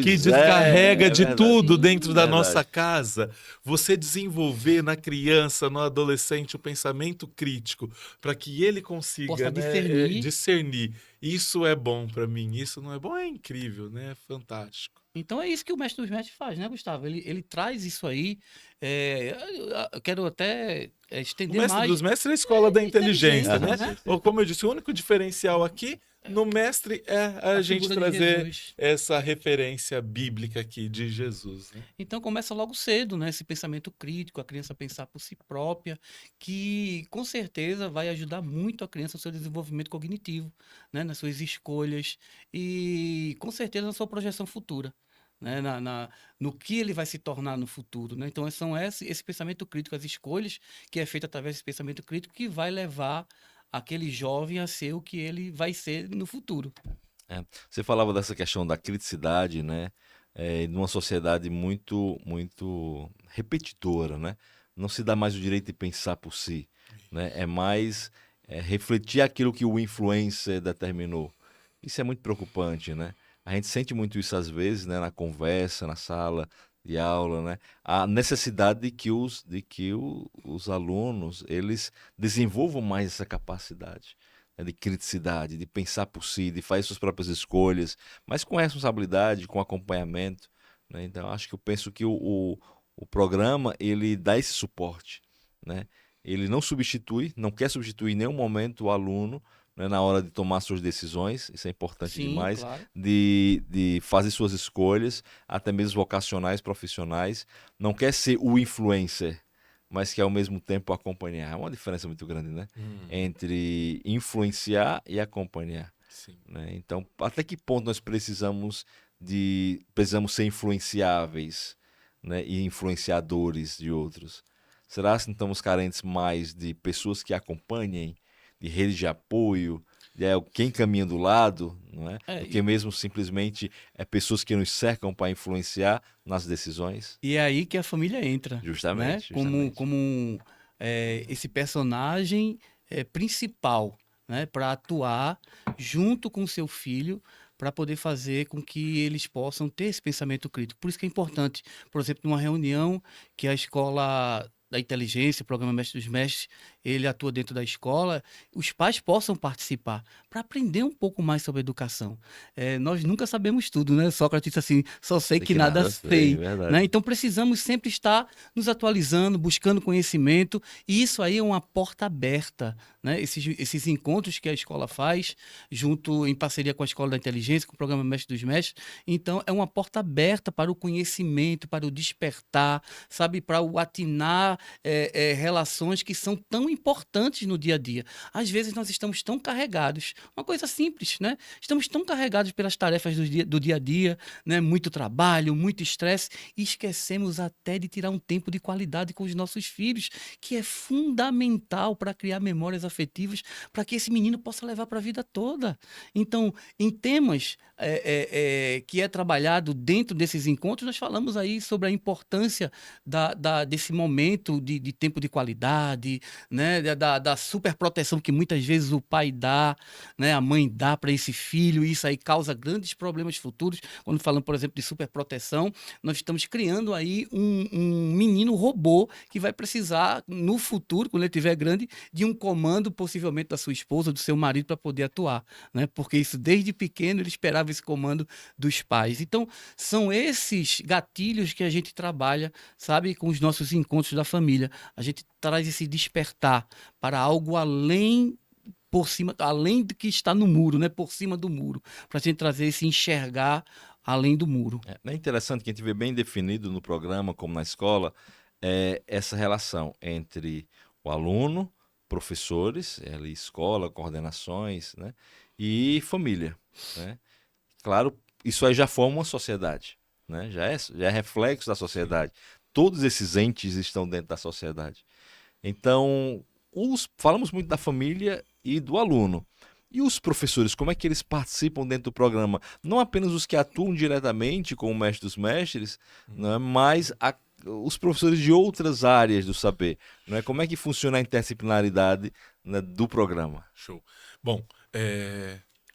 que descarrega de tudo dentro da nossa casa. Você desenvolver na criança, no adolescente, o pensamento crítico para que ele consiga, né, discernir. Isso é bom para mim, isso não é bom, é incrível, né? É fantástico. Então é isso que o Mestre dos Mestres faz, né, Gustavo? Ele traz isso aí. Eu quero até estender o mestre mais... dos mestres é a escola da inteligência, né? né? Ou como eu disse, o único diferencial aqui no mestre é a gente trazer essa referência bíblica aqui de Jesus. Né? Então começa logo cedo, né? Esse pensamento crítico, a criança pensar por si própria, que com certeza vai ajudar muito a criança no seu desenvolvimento cognitivo, né? Nas suas escolhas e com certeza na sua projeção futura. Né, no que ele vai se tornar no futuro. Né? Então, são esse pensamento crítico, as escolhas que é feito através desse pensamento crítico que vai levar aquele jovem a ser o que ele vai ser no futuro. Você falava dessa questão da criticidade, né? Numa sociedade muito, muito repetidora, né? Não se dá mais o direito de pensar por si, né? É mais refletir aquilo que o influencer determinou. Isso é muito preocupante, né? A gente sente muito isso às vezes, né, na conversa, na sala de aula, né? A necessidade de que os alunos eles desenvolvam mais essa capacidade, né, de criticidade, de pensar por si, de fazer suas próprias escolhas, mas com responsabilidade, com acompanhamento, né? Então, eu penso que o programa ele dá esse suporte, né? Ele não quer substituir em nenhum momento o aluno, né, na hora de tomar suas decisões, isso é importante demais, claro. de fazer suas escolhas, até mesmo vocacionais, profissionais. Não quer ser o influencer, mas quer ao mesmo tempo acompanhar. É uma diferença muito grande, né? Entre influenciar e acompanhar. Sim. Né? Então, até que ponto nós precisamos ser influenciáveis, né, e influenciadores de outros? Será que estamos carentes mais de pessoas que acompanhem, de rede de apoio, de quem caminha do lado, não é? Porque mesmo simplesmente pessoas que nos cercam para influenciar nas decisões? E é aí que a família entra. Justamente. Né? Justamente. Como esse personagem principal, né? Para atuar junto com o seu filho, para poder fazer com que eles possam ter esse pensamento crítico. Por isso que é importante, por exemplo, numa reunião que a escola da inteligência, o programa Mestre dos Mestres, ele atua dentro da escola, os pais possam participar para aprender um pouco mais sobre educação. Nós nunca sabemos tudo, né? Sócrates disse assim, só sei que nada sei. Né? Então precisamos sempre estar nos atualizando, buscando conhecimento, e isso aí é uma porta aberta. Né? Esses encontros que a escola faz, junto em parceria com a Escola da Inteligência, com o programa Mestre dos Mestres, então é uma porta aberta para o conhecimento, para o despertar, sabe, para o atinar relações que são tão importantes no dia a dia. Às vezes nós estamos tão carregados, uma coisa simples, né? Estamos tão carregados pelas tarefas do dia a dia, né? Muito trabalho, muito estresse, e esquecemos até de tirar um tempo de qualidade com os nossos filhos, que é fundamental para criar memórias afetivas, para que esse menino possa levar para a vida toda. Então, em temas que é trabalhado dentro desses encontros, nós falamos aí sobre a importância desse momento de tempo de qualidade, né? Da super proteção que muitas vezes o pai dá, né? A mãe dá para esse filho, e isso aí causa grandes problemas futuros. Quando falamos, por exemplo, de super proteção, nós estamos criando aí um menino robô que vai precisar, no futuro, quando ele estiver grande, de um comando, possivelmente da sua esposa, do seu marido, para poder atuar, né? Porque isso, desde pequeno, ele esperava esse comando dos pais. Então, são esses gatilhos que a gente trabalha, sabe, com os nossos encontros da família. A gente traz esse despertar para algo além do que está no muro, né? Por cima do muro, para a gente trazer esse enxergar além do muro. É interessante que a gente vê bem definido no programa, como na escola, essa relação entre o aluno, professores, escola, coordenações, né? E família, né? Claro, isso aí já forma uma sociedade, né? Já é reflexo da sociedade. Todos esses entes estão dentro da sociedade. Então, falamos muito da família e do aluno. E os professores, como é que eles participam dentro do programa? Não apenas os que atuam diretamente com o Mestre dos Mestres, né, mas os professores de outras áreas do saber. Né? Como é que funciona a interdisciplinaridade, né, do programa? Show. Bom,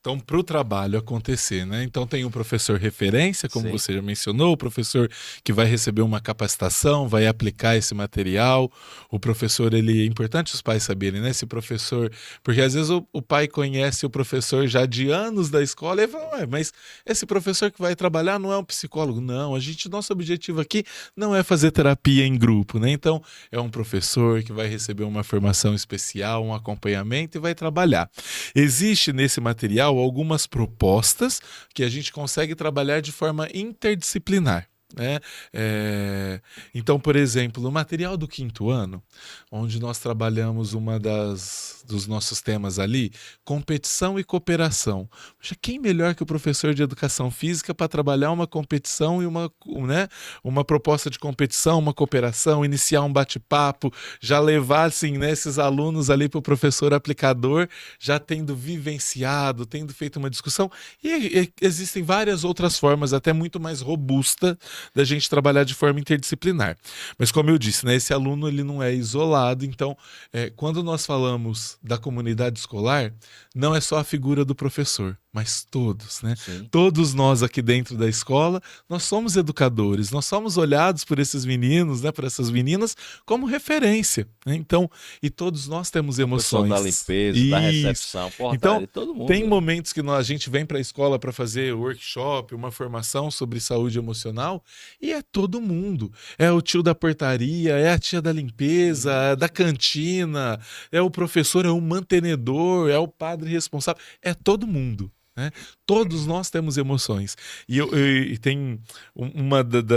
Então, para o trabalho acontecer, né? Então tem o professor referência, como você já mencionou, o professor que vai receber uma capacitação, vai aplicar esse material. O professor, ele é importante os pais saberem, né? Esse professor, porque às vezes o pai conhece o professor já de anos da escola e fala, mas esse professor que vai trabalhar não é um psicólogo. Não, nosso objetivo aqui não é fazer terapia em grupo, né? Então, é um professor que vai receber uma formação especial, um acompanhamento e vai trabalhar. Existe nesse material algumas propostas que a gente consegue trabalhar de forma interdisciplinar. Né? Então, por exemplo, no material do 5º ano, onde nós trabalhamos dos nossos temas ali, competição e cooperação. Quem melhor que o professor de educação física para trabalhar uma competição e uma proposta de competição, uma cooperação, iniciar um bate-papo, já levar assim, né, esses alunos ali para o professor aplicador, já tendo vivenciado, tendo feito uma discussão. E existem várias outras formas, até muito mais robustas, da gente trabalhar de forma interdisciplinar. Mas como eu disse, né, esse aluno ele não é isolado, então quando nós falamos da comunidade escolar, não é só a figura do professor, mas todos, né? Todos nós aqui dentro da escola, nós somos educadores, nós somos olhados por esses meninos, né, por essas meninas, como referência, né? Então, e todos nós temos emoções. Da limpeza, da recepção, então, todo mundo. Tem momentos que a gente vem para a escola para fazer workshop, uma formação sobre saúde emocional, e é todo mundo. É o tio da portaria, é a tia da limpeza, é da cantina, é o professor, é o mantenedor, é o padre responsável, é todo mundo. Né? Todos nós temos emoções. E tem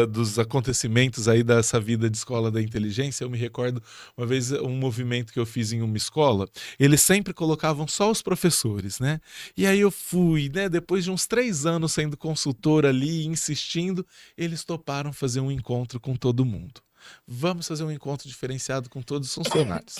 dos acontecimentos aí dessa vida de escola da inteligência, eu me recordo uma vez um movimento que eu fiz em uma escola, eles sempre colocavam só os professores, né? E aí eu fui, né? Depois de uns 3 anos sendo consultor ali, insistindo, eles toparam fazer um encontro com todo mundo. Vamos fazer um encontro diferenciado com todos os funcionários.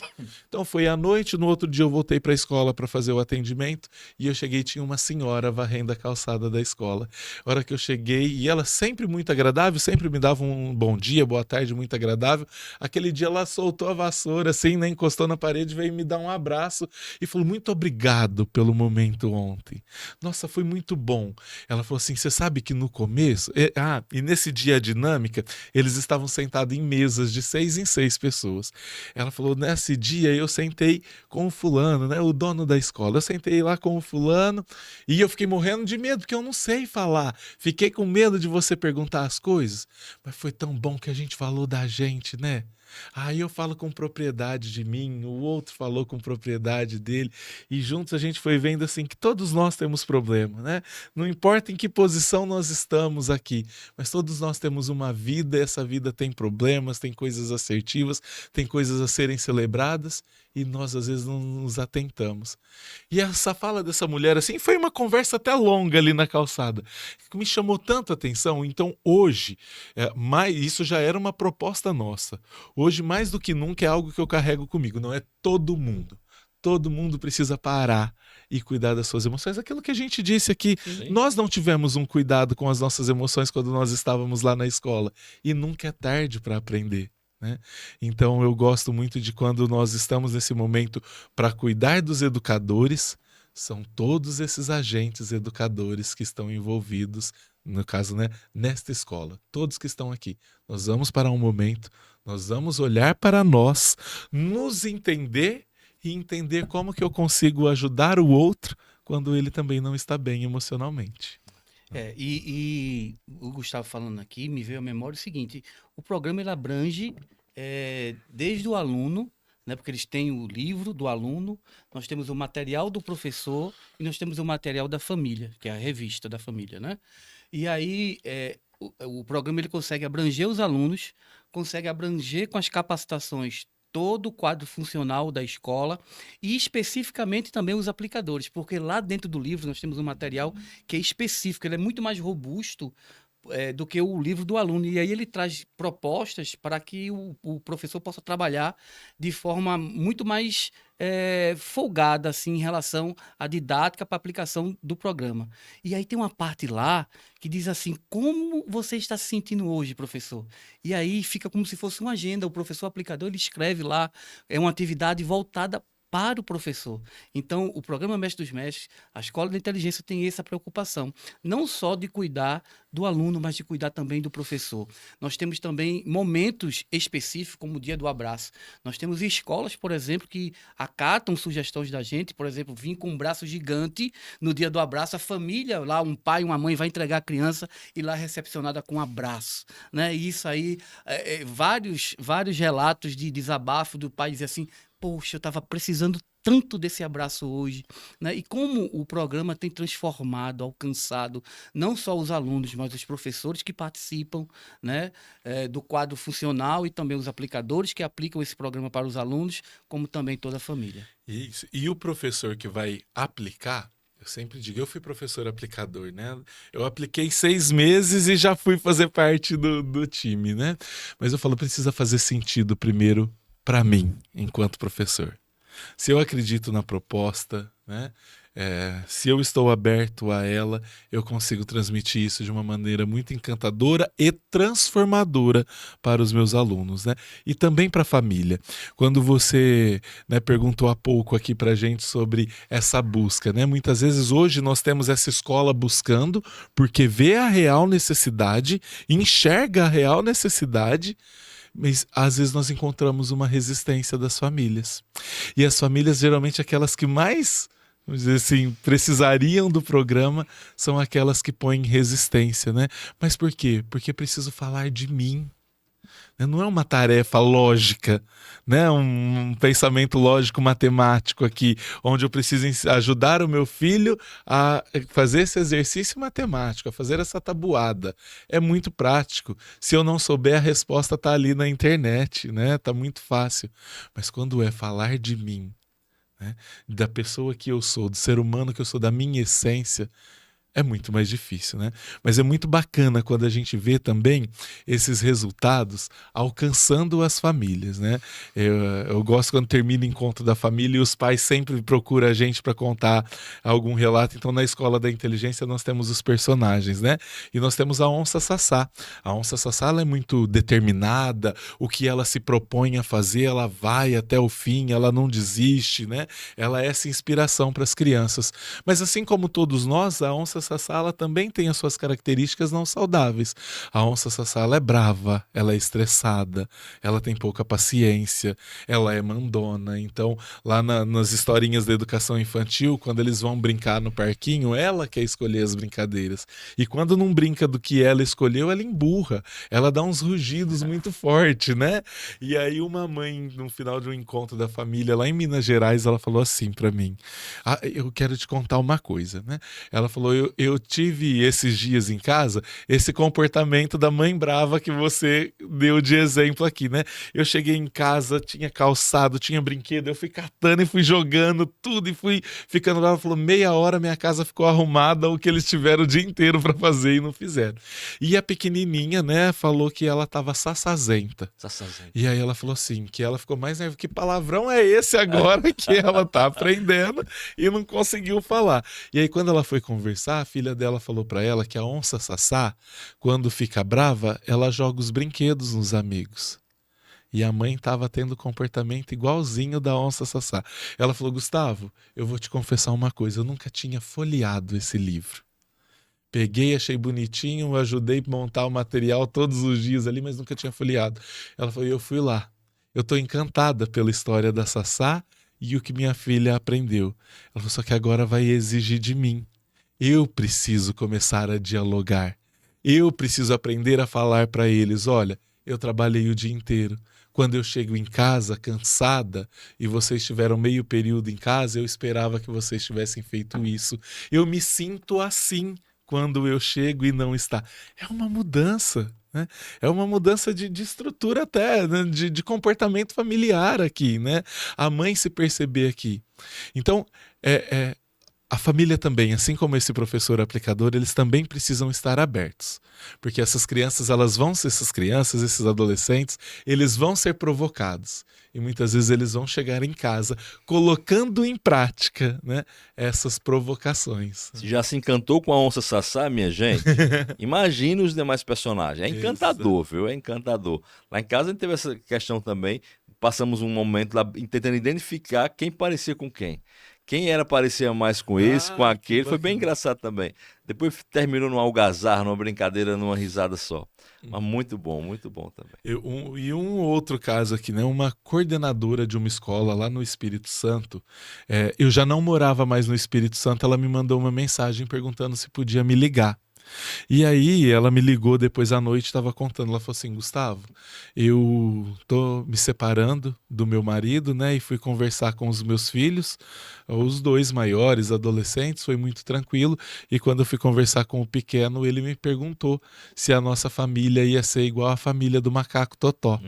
Então foi à noite, no outro dia eu voltei para a escola para fazer o atendimento e eu cheguei, tinha uma senhora varrendo a calçada da escola. A hora que eu cheguei, e ela sempre muito agradável, sempre me dava um bom dia, boa tarde, muito agradável. Aquele dia ela soltou a vassoura assim, né, encostou na parede, veio me dar um abraço e falou, muito obrigado pelo momento ontem. Nossa, foi muito bom. Ela falou assim, você sabe que no começo, e nesse dia a dinâmica, eles estavam sentados em mesas de 6 em 6 pessoas. Ela falou, nesse dia eu sentei com o fulano, né, o dono da escola. Eu sentei lá com o fulano e eu fiquei morrendo de medo, porque eu não sei falar. Fiquei com medo de você perguntar as coisas. Mas foi tão bom que a gente falou da gente, né? Aí eu falo com propriedade de mim, o outro falou com propriedade dele, e juntos a gente foi vendo assim que todos nós temos problema, né? Não importa em que posição nós estamos aqui, mas todos nós temos uma vida, e essa vida tem problemas, tem coisas assertivas, tem coisas a serem celebradas, e nós às vezes não nos atentamos. E essa fala dessa mulher assim, foi uma conversa até longa ali na calçada, que me chamou tanto a atenção. Então hoje, isso já era uma proposta nossa. Hoje, mais do que nunca, é algo que eu carrego comigo. Não é todo mundo. Todo mundo precisa parar e cuidar das suas emoções. Aquilo que a gente disse aqui, nós não tivemos um cuidado com as nossas emoções quando nós estávamos lá na escola. E nunca é tarde para aprender. Né? Então, eu gosto muito de quando nós estamos nesse momento para cuidar dos educadores. São todos esses agentes educadores que estão envolvidos, no caso, né, nesta escola. Todos que estão aqui. Nós vamos parar um momento, nós vamos olhar para nós, nos entender e entender como que eu consigo ajudar o outro quando ele também não está bem emocionalmente. E o Gustavo falando aqui, me veio à memória o seguinte, o programa ele abrange desde o aluno, né, porque eles têm o livro do aluno, nós temos o material do professor e nós temos o material da família, que é a revista da família, né? E aí o programa ele consegue abranger os alunos, consegue abranger com as capacitações todo o quadro funcional da escola e especificamente também os aplicadores, porque lá dentro do livro nós temos um material que é específico, ele é muito mais robusto do que o livro do aluno. E aí ele traz propostas para que o professor possa trabalhar de forma muito mais folgada assim, em relação à didática para a aplicação do programa. E aí tem uma parte lá que diz assim, como você está se sentindo hoje, professor? E aí fica como se fosse uma agenda, o professor aplicador ele escreve lá, é uma atividade voltada para o professor. Então, o programa Mestre dos Mestres, a Escola da Inteligência tem essa preocupação, não só de cuidar do aluno, mas de cuidar também do professor. Nós temos também momentos específicos, como o Dia do Abraço. Nós temos escolas, por exemplo, que acatam sugestões da gente, por exemplo, vir com um braço gigante no Dia do Abraço, a família, lá um pai, uma mãe vai entregar a criança e lá é recepcionada com um abraço, né? E isso aí, vários relatos de desabafo do pai dizer assim, poxa, eu estava precisando tanto desse abraço hoje, né? E como o programa tem transformado, alcançado não só os alunos, mas os professores que participam, né, do quadro funcional e também os aplicadores que aplicam esse programa para os alunos, como também toda a família. Isso. E o professor que vai aplicar, eu sempre digo, eu fui professor aplicador, né? Eu apliquei 6 meses e já fui fazer parte do time, né? Mas eu falo, precisa fazer sentido primeiro para mim, enquanto professor. Se eu acredito na proposta, né? Se eu estou aberto a ela, eu consigo transmitir isso de uma maneira muito encantadora e transformadora para os meus alunos, né? E também para a família. Quando você, né, perguntou há pouco aqui para a gente sobre essa busca, né? Muitas vezes hoje nós temos essa escola buscando porque vê a real necessidade, enxerga a real necessidade, mas às vezes nós encontramos uma resistência das famílias. E as famílias, geralmente aquelas que mais, vamos dizer assim, precisariam do programa, são aquelas que põem resistência, né? Mas por quê? Porque preciso falar de mim. Não é uma tarefa lógica, né? Um pensamento lógico matemático aqui, onde eu preciso ajudar o meu filho a fazer esse exercício matemático, a fazer essa tabuada. É muito prático. Se eu não souber, a resposta está ali na internet, né? Tá muito fácil. Mas quando é falar de mim, né? Da pessoa que eu sou, do ser humano que eu sou, da minha essência, é muito mais difícil, né? Mas é muito bacana quando a gente vê também esses resultados alcançando as famílias, né? Eu gosto quando termina o encontro da família e os pais sempre procuram a gente para contar algum relato. Então, na Escola da Inteligência, nós temos os personagens, né? E nós temos a Onça Sassá. A Onça Sassá, ela é muito determinada, o que ela se propõe a fazer, ela vai até o fim, ela não desiste, né? Ela é essa inspiração para as crianças. Mas assim como todos nós, a Onça Sassá, ela também tem as suas características não saudáveis. A Onça Sassá, ela é brava, ela é estressada, ela tem pouca paciência, ela é mandona. Então, lá nas historinhas da educação infantil, quando eles vão brincar no parquinho, ela quer escolher as brincadeiras. E quando não brinca do que ela escolheu, ela emburra. Ela dá uns rugidos muito fortes, né? E aí uma mãe, no final de um encontro da família lá em Minas Gerais, ela falou assim pra mim, eu quero te contar uma coisa, né? Ela falou, eu tive esses dias em casa esse comportamento da mãe brava que você deu de exemplo aqui, né? Eu cheguei em casa, tinha calçado, tinha brinquedo, eu fui catando e fui jogando tudo e fui ficando lá. Ela falou, meia hora minha casa ficou arrumada, o que eles tiveram o dia inteiro para fazer e não fizeram. E a pequenininha, né, falou que ela tava sassazenta. E aí ela falou assim, que ela ficou mais nervosa, que palavrão é esse agora que ela tá aprendendo e não conseguiu falar. E aí quando ela foi conversar, a filha dela falou para ela que a Onça Sassá, quando fica brava, ela joga os brinquedos nos amigos. E a mãe estava tendo comportamento igualzinho da Onça Sassá. Ela falou, Gustavo, eu vou te confessar uma coisa, eu nunca tinha folheado esse livro. Peguei, achei bonitinho, ajudei a montar o material todos os dias ali, mas nunca tinha folheado. Ela falou, eu fui lá. Eu estou encantada pela história da Sassá e o que minha filha aprendeu. Ela falou, só que agora vai exigir de mim. Eu preciso começar a dialogar. Eu preciso aprender a falar para eles, olha, eu trabalhei o dia inteiro. Quando eu chego em casa cansada e vocês tiveram meio período em casa, eu esperava que vocês tivessem feito isso. Eu me sinto assim quando eu chego e não está. É uma mudança, né? É uma mudança de estrutura até, né? de comportamento familiar aqui, né? A mãe se perceber aqui. Então, a família também, assim como esse professor aplicador, eles também precisam estar abertos. Porque essas crianças, esses adolescentes, eles vão ser provocados. E muitas vezes eles vão chegar em casa colocando em prática, né, essas provocações. Se já se encantou com a Onça Sassá, minha gente, imagine os demais personagens. É encantador, viu? É encantador. Lá em casa a gente teve essa questão também. passamos um momento lá tentando identificar quem parecia com quem. Quem parecia mais com esse, com aquele. Foi bem engraçado também. Depois terminou numa algazarra, numa brincadeira, numa risada só. Mas muito bom também. E um outro caso aqui, né? Uma coordenadora de uma escola lá no Espírito Santo. Eu já não morava mais no Espírito Santo, ela me mandou uma mensagem perguntando se podia me ligar. E aí ela me ligou depois à noite, estava contando, ela falou assim: Gustavo, eu tô me separando do meu marido, né, e fui conversar com os meus filhos, os 2 maiores, adolescentes, foi muito tranquilo, e quando eu fui conversar com o pequeno, ele me perguntou se a nossa família ia ser igual à família do macaco Totó.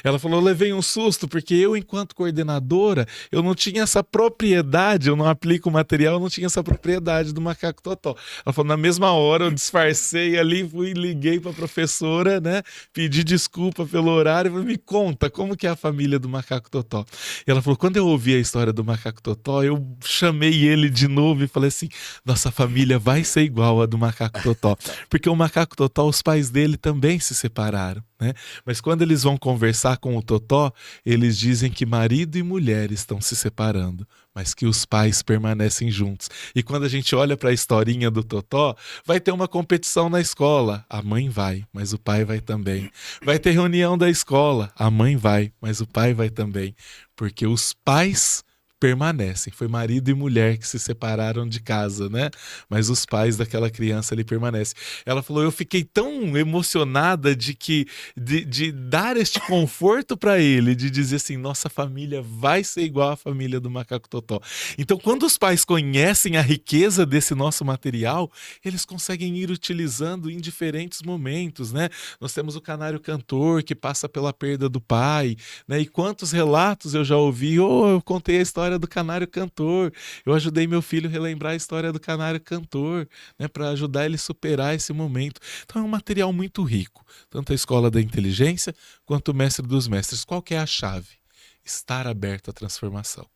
Ela falou: eu levei um susto, porque eu, enquanto coordenadora, eu não tinha essa propriedade, eu não aplico o material, eu não tinha essa propriedade do macaco Totó. Ela falou: na mesma hora eu disfarcei ali, liguei para a professora, né? Pedi desculpa pelo horário, falei: me conta, como que é a família do macaco Totó? E ela falou: quando eu ouvi a história do macaco Totó, eu chamei ele de novo e falei assim: nossa família vai ser igual a do macaco Totó. Porque o macaco Totó, os pais dele também se separaram, né? Mas quando eles vão conversar com o Totó, eles dizem que marido e mulher estão se separando, mas que os pais permanecem juntos. E quando a gente olha para a historinha do Totó, vai ter uma competição na escola. A mãe vai, mas o pai vai também. Vai ter reunião da escola. A mãe vai, mas o pai vai também. Porque os pais permanecem. Foi marido e mulher que se separaram de casa, né? Mas os pais daquela criança ali permanecem. Ela falou: eu fiquei tão emocionada de dar este conforto para ele, de dizer assim: nossa família vai ser igual à família do macaco Totó. Então, quando os pais conhecem a riqueza desse nosso material, eles conseguem ir utilizando em diferentes momentos, né? Nós temos o canário cantor, que passa pela perda do pai, né? E quantos relatos eu já ouvi: eu contei a história do canário cantor, eu ajudei meu filho a relembrar a história do canário cantor, né, para ajudar ele a superar esse momento. Então é um material muito rico, tanto a Escola da Inteligência quanto o Mestre dos Mestres. Qual que é a chave? Estar aberto à transformação.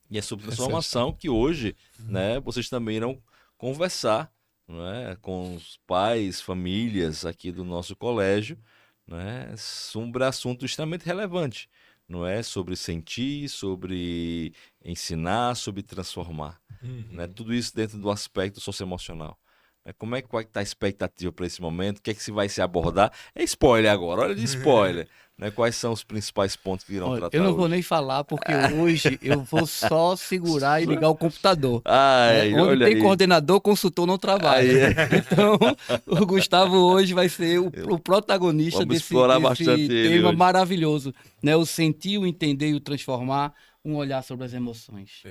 E é sobre transformação que hoje, né, vocês também irão conversar, né, com os pais, famílias aqui do nosso colégio, né, sobre assunto extremamente relevante. Não é sobre sentir, sobre ensinar, sobre transformar. Né? Tudo isso dentro do aspecto socioemocional. Como é que vai estar a expectativa para esse momento? O que é que se vai se abordar? É spoiler agora, olha de spoiler. Né? Quais são os principais pontos que irão tratar Eu não hoje? vou nem falar, porque hoje eu vou só segurar e ligar o computador. Onde tem coordenador, consultor não trabalha. Então, o Gustavo hoje vai ser o protagonista desse tema maravilhoso. Né? O sentir, o entender e o transformar. Um olhar sobre as emoções.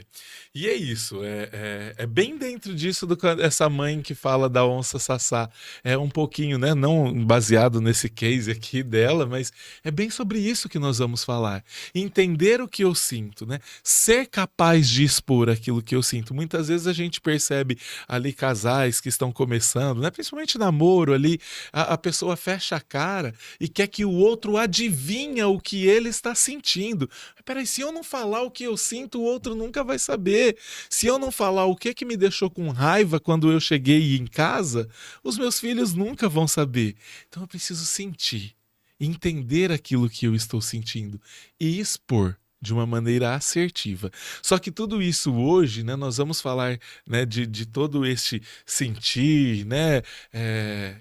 E é isso, é bem dentro disso essa mãe que fala da onça Sassá. É um pouquinho, né, não baseado nesse case aqui dela, mas é bem sobre isso que nós vamos falar. Entender o que eu sinto, né? Ser capaz de expor aquilo que eu sinto. Muitas vezes a gente percebe ali casais que estão começando, né, principalmente namoro ali, a pessoa fecha a cara e quer que o outro adivinha o que ele está sentindo. Peraí, se eu não falar o que eu sinto, o outro nunca vai saber. Se eu não falar o que me deixou com raiva quando eu cheguei em casa, os meus filhos nunca vão saber. Então eu preciso sentir, entender aquilo que eu estou sentindo e expor de uma maneira assertiva. Só que tudo isso hoje, né, nós vamos falar, né, de todo este sentir, né,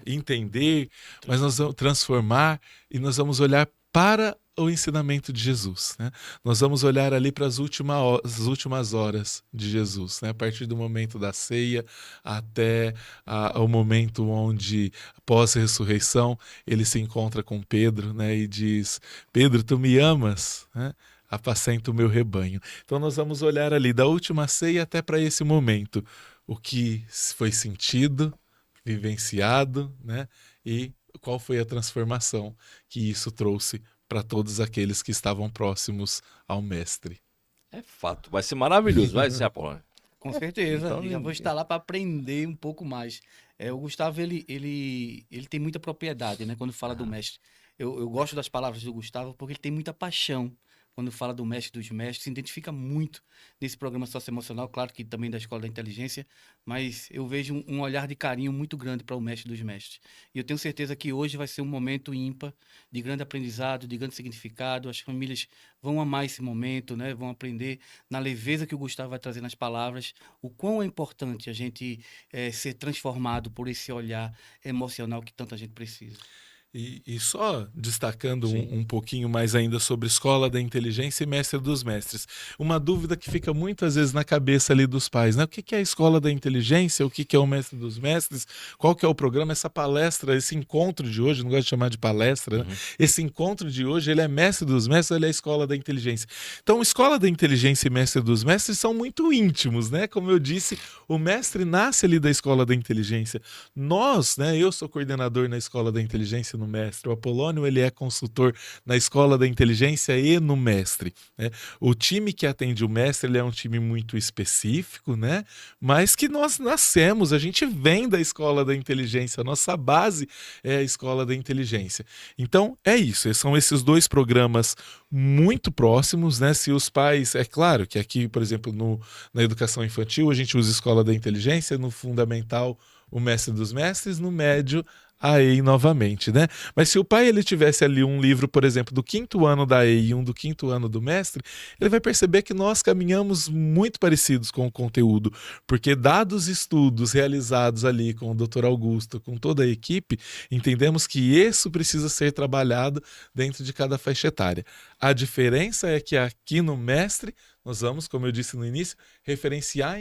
entender, mas nós vamos transformar e nós vamos olhar para o ensinamento de Jesus, né? Nós vamos olhar ali para as últimas horas de Jesus, né? A partir do momento da ceia até o momento onde, pós-ressurreição, ele se encontra com Pedro, né? E diz: Pedro, tu me amas, né? Apacenta o meu rebanho. Então nós vamos olhar ali da última ceia até para esse momento, o que foi sentido, vivenciado, né? E qual foi a transformação que isso trouxe para todos aqueles que estavam próximos ao mestre. É fato, vai ser maravilhoso, vai ser, Apolônio. Com certeza, então, já vou estar lá para aprender um pouco mais. O Gustavo, ele tem muita propriedade, né, quando fala do mestre. Eu gosto das palavras do Gustavo porque ele tem muita paixão quando fala do mestre dos mestres, se identifica muito nesse programa socioemocional, claro que também da Escola da Inteligência, mas eu vejo um olhar de carinho muito grande para o mestre dos mestres. E eu tenho certeza que hoje vai ser um momento ímpar, de grande aprendizado, de grande significado. As famílias vão amar esse momento, né? Vão aprender na leveza que o Gustavo vai trazer nas palavras, o quão é importante a gente ser transformado por esse olhar emocional que tanta gente precisa. E só destacando Sim. um pouquinho mais ainda sobre Escola da Inteligência e Mestre dos Mestres. Uma dúvida que fica muitas vezes na cabeça ali dos pais, né? O que é a Escola da Inteligência? O que é o Mestre dos Mestres? Qual que é o programa? Essa palestra, esse encontro de hoje, não gosto de chamar de palestra, né? Esse encontro de hoje, ele é Mestre dos Mestres, ele é a Escola da Inteligência. Então, Escola da Inteligência e Mestre dos Mestres são muito íntimos, né? Como eu disse, o mestre nasce ali da Escola da Inteligência. Nós, né? Eu sou coordenador na Escola da Inteligência no Mestre. O Apolônio, ele é consultor na Escola da Inteligência e no Mestre, né? O time que atende o Mestre, ele é um time muito específico, né? Mas que nós nascemos, a gente vem da Escola da Inteligência, a nossa base é a Escola da Inteligência. Então, é isso, são esses dois programas muito próximos, né? Se os pais, é claro que aqui, por exemplo, na educação infantil, a gente usa Escola da Inteligência, no fundamental, o Mestre dos Mestres, no médio, a EI novamente, né? Mas se o pai ele tivesse ali um livro, por exemplo, do 5º ano da EI e um do 5º ano do mestre, ele vai perceber que nós caminhamos muito parecidos com o conteúdo, porque dados estudos realizados ali com o Dr. Augusto, com toda a equipe, entendemos que isso precisa ser trabalhado dentro de cada faixa etária. A diferença é que aqui no mestre, nós vamos, como eu disse no início, referenciar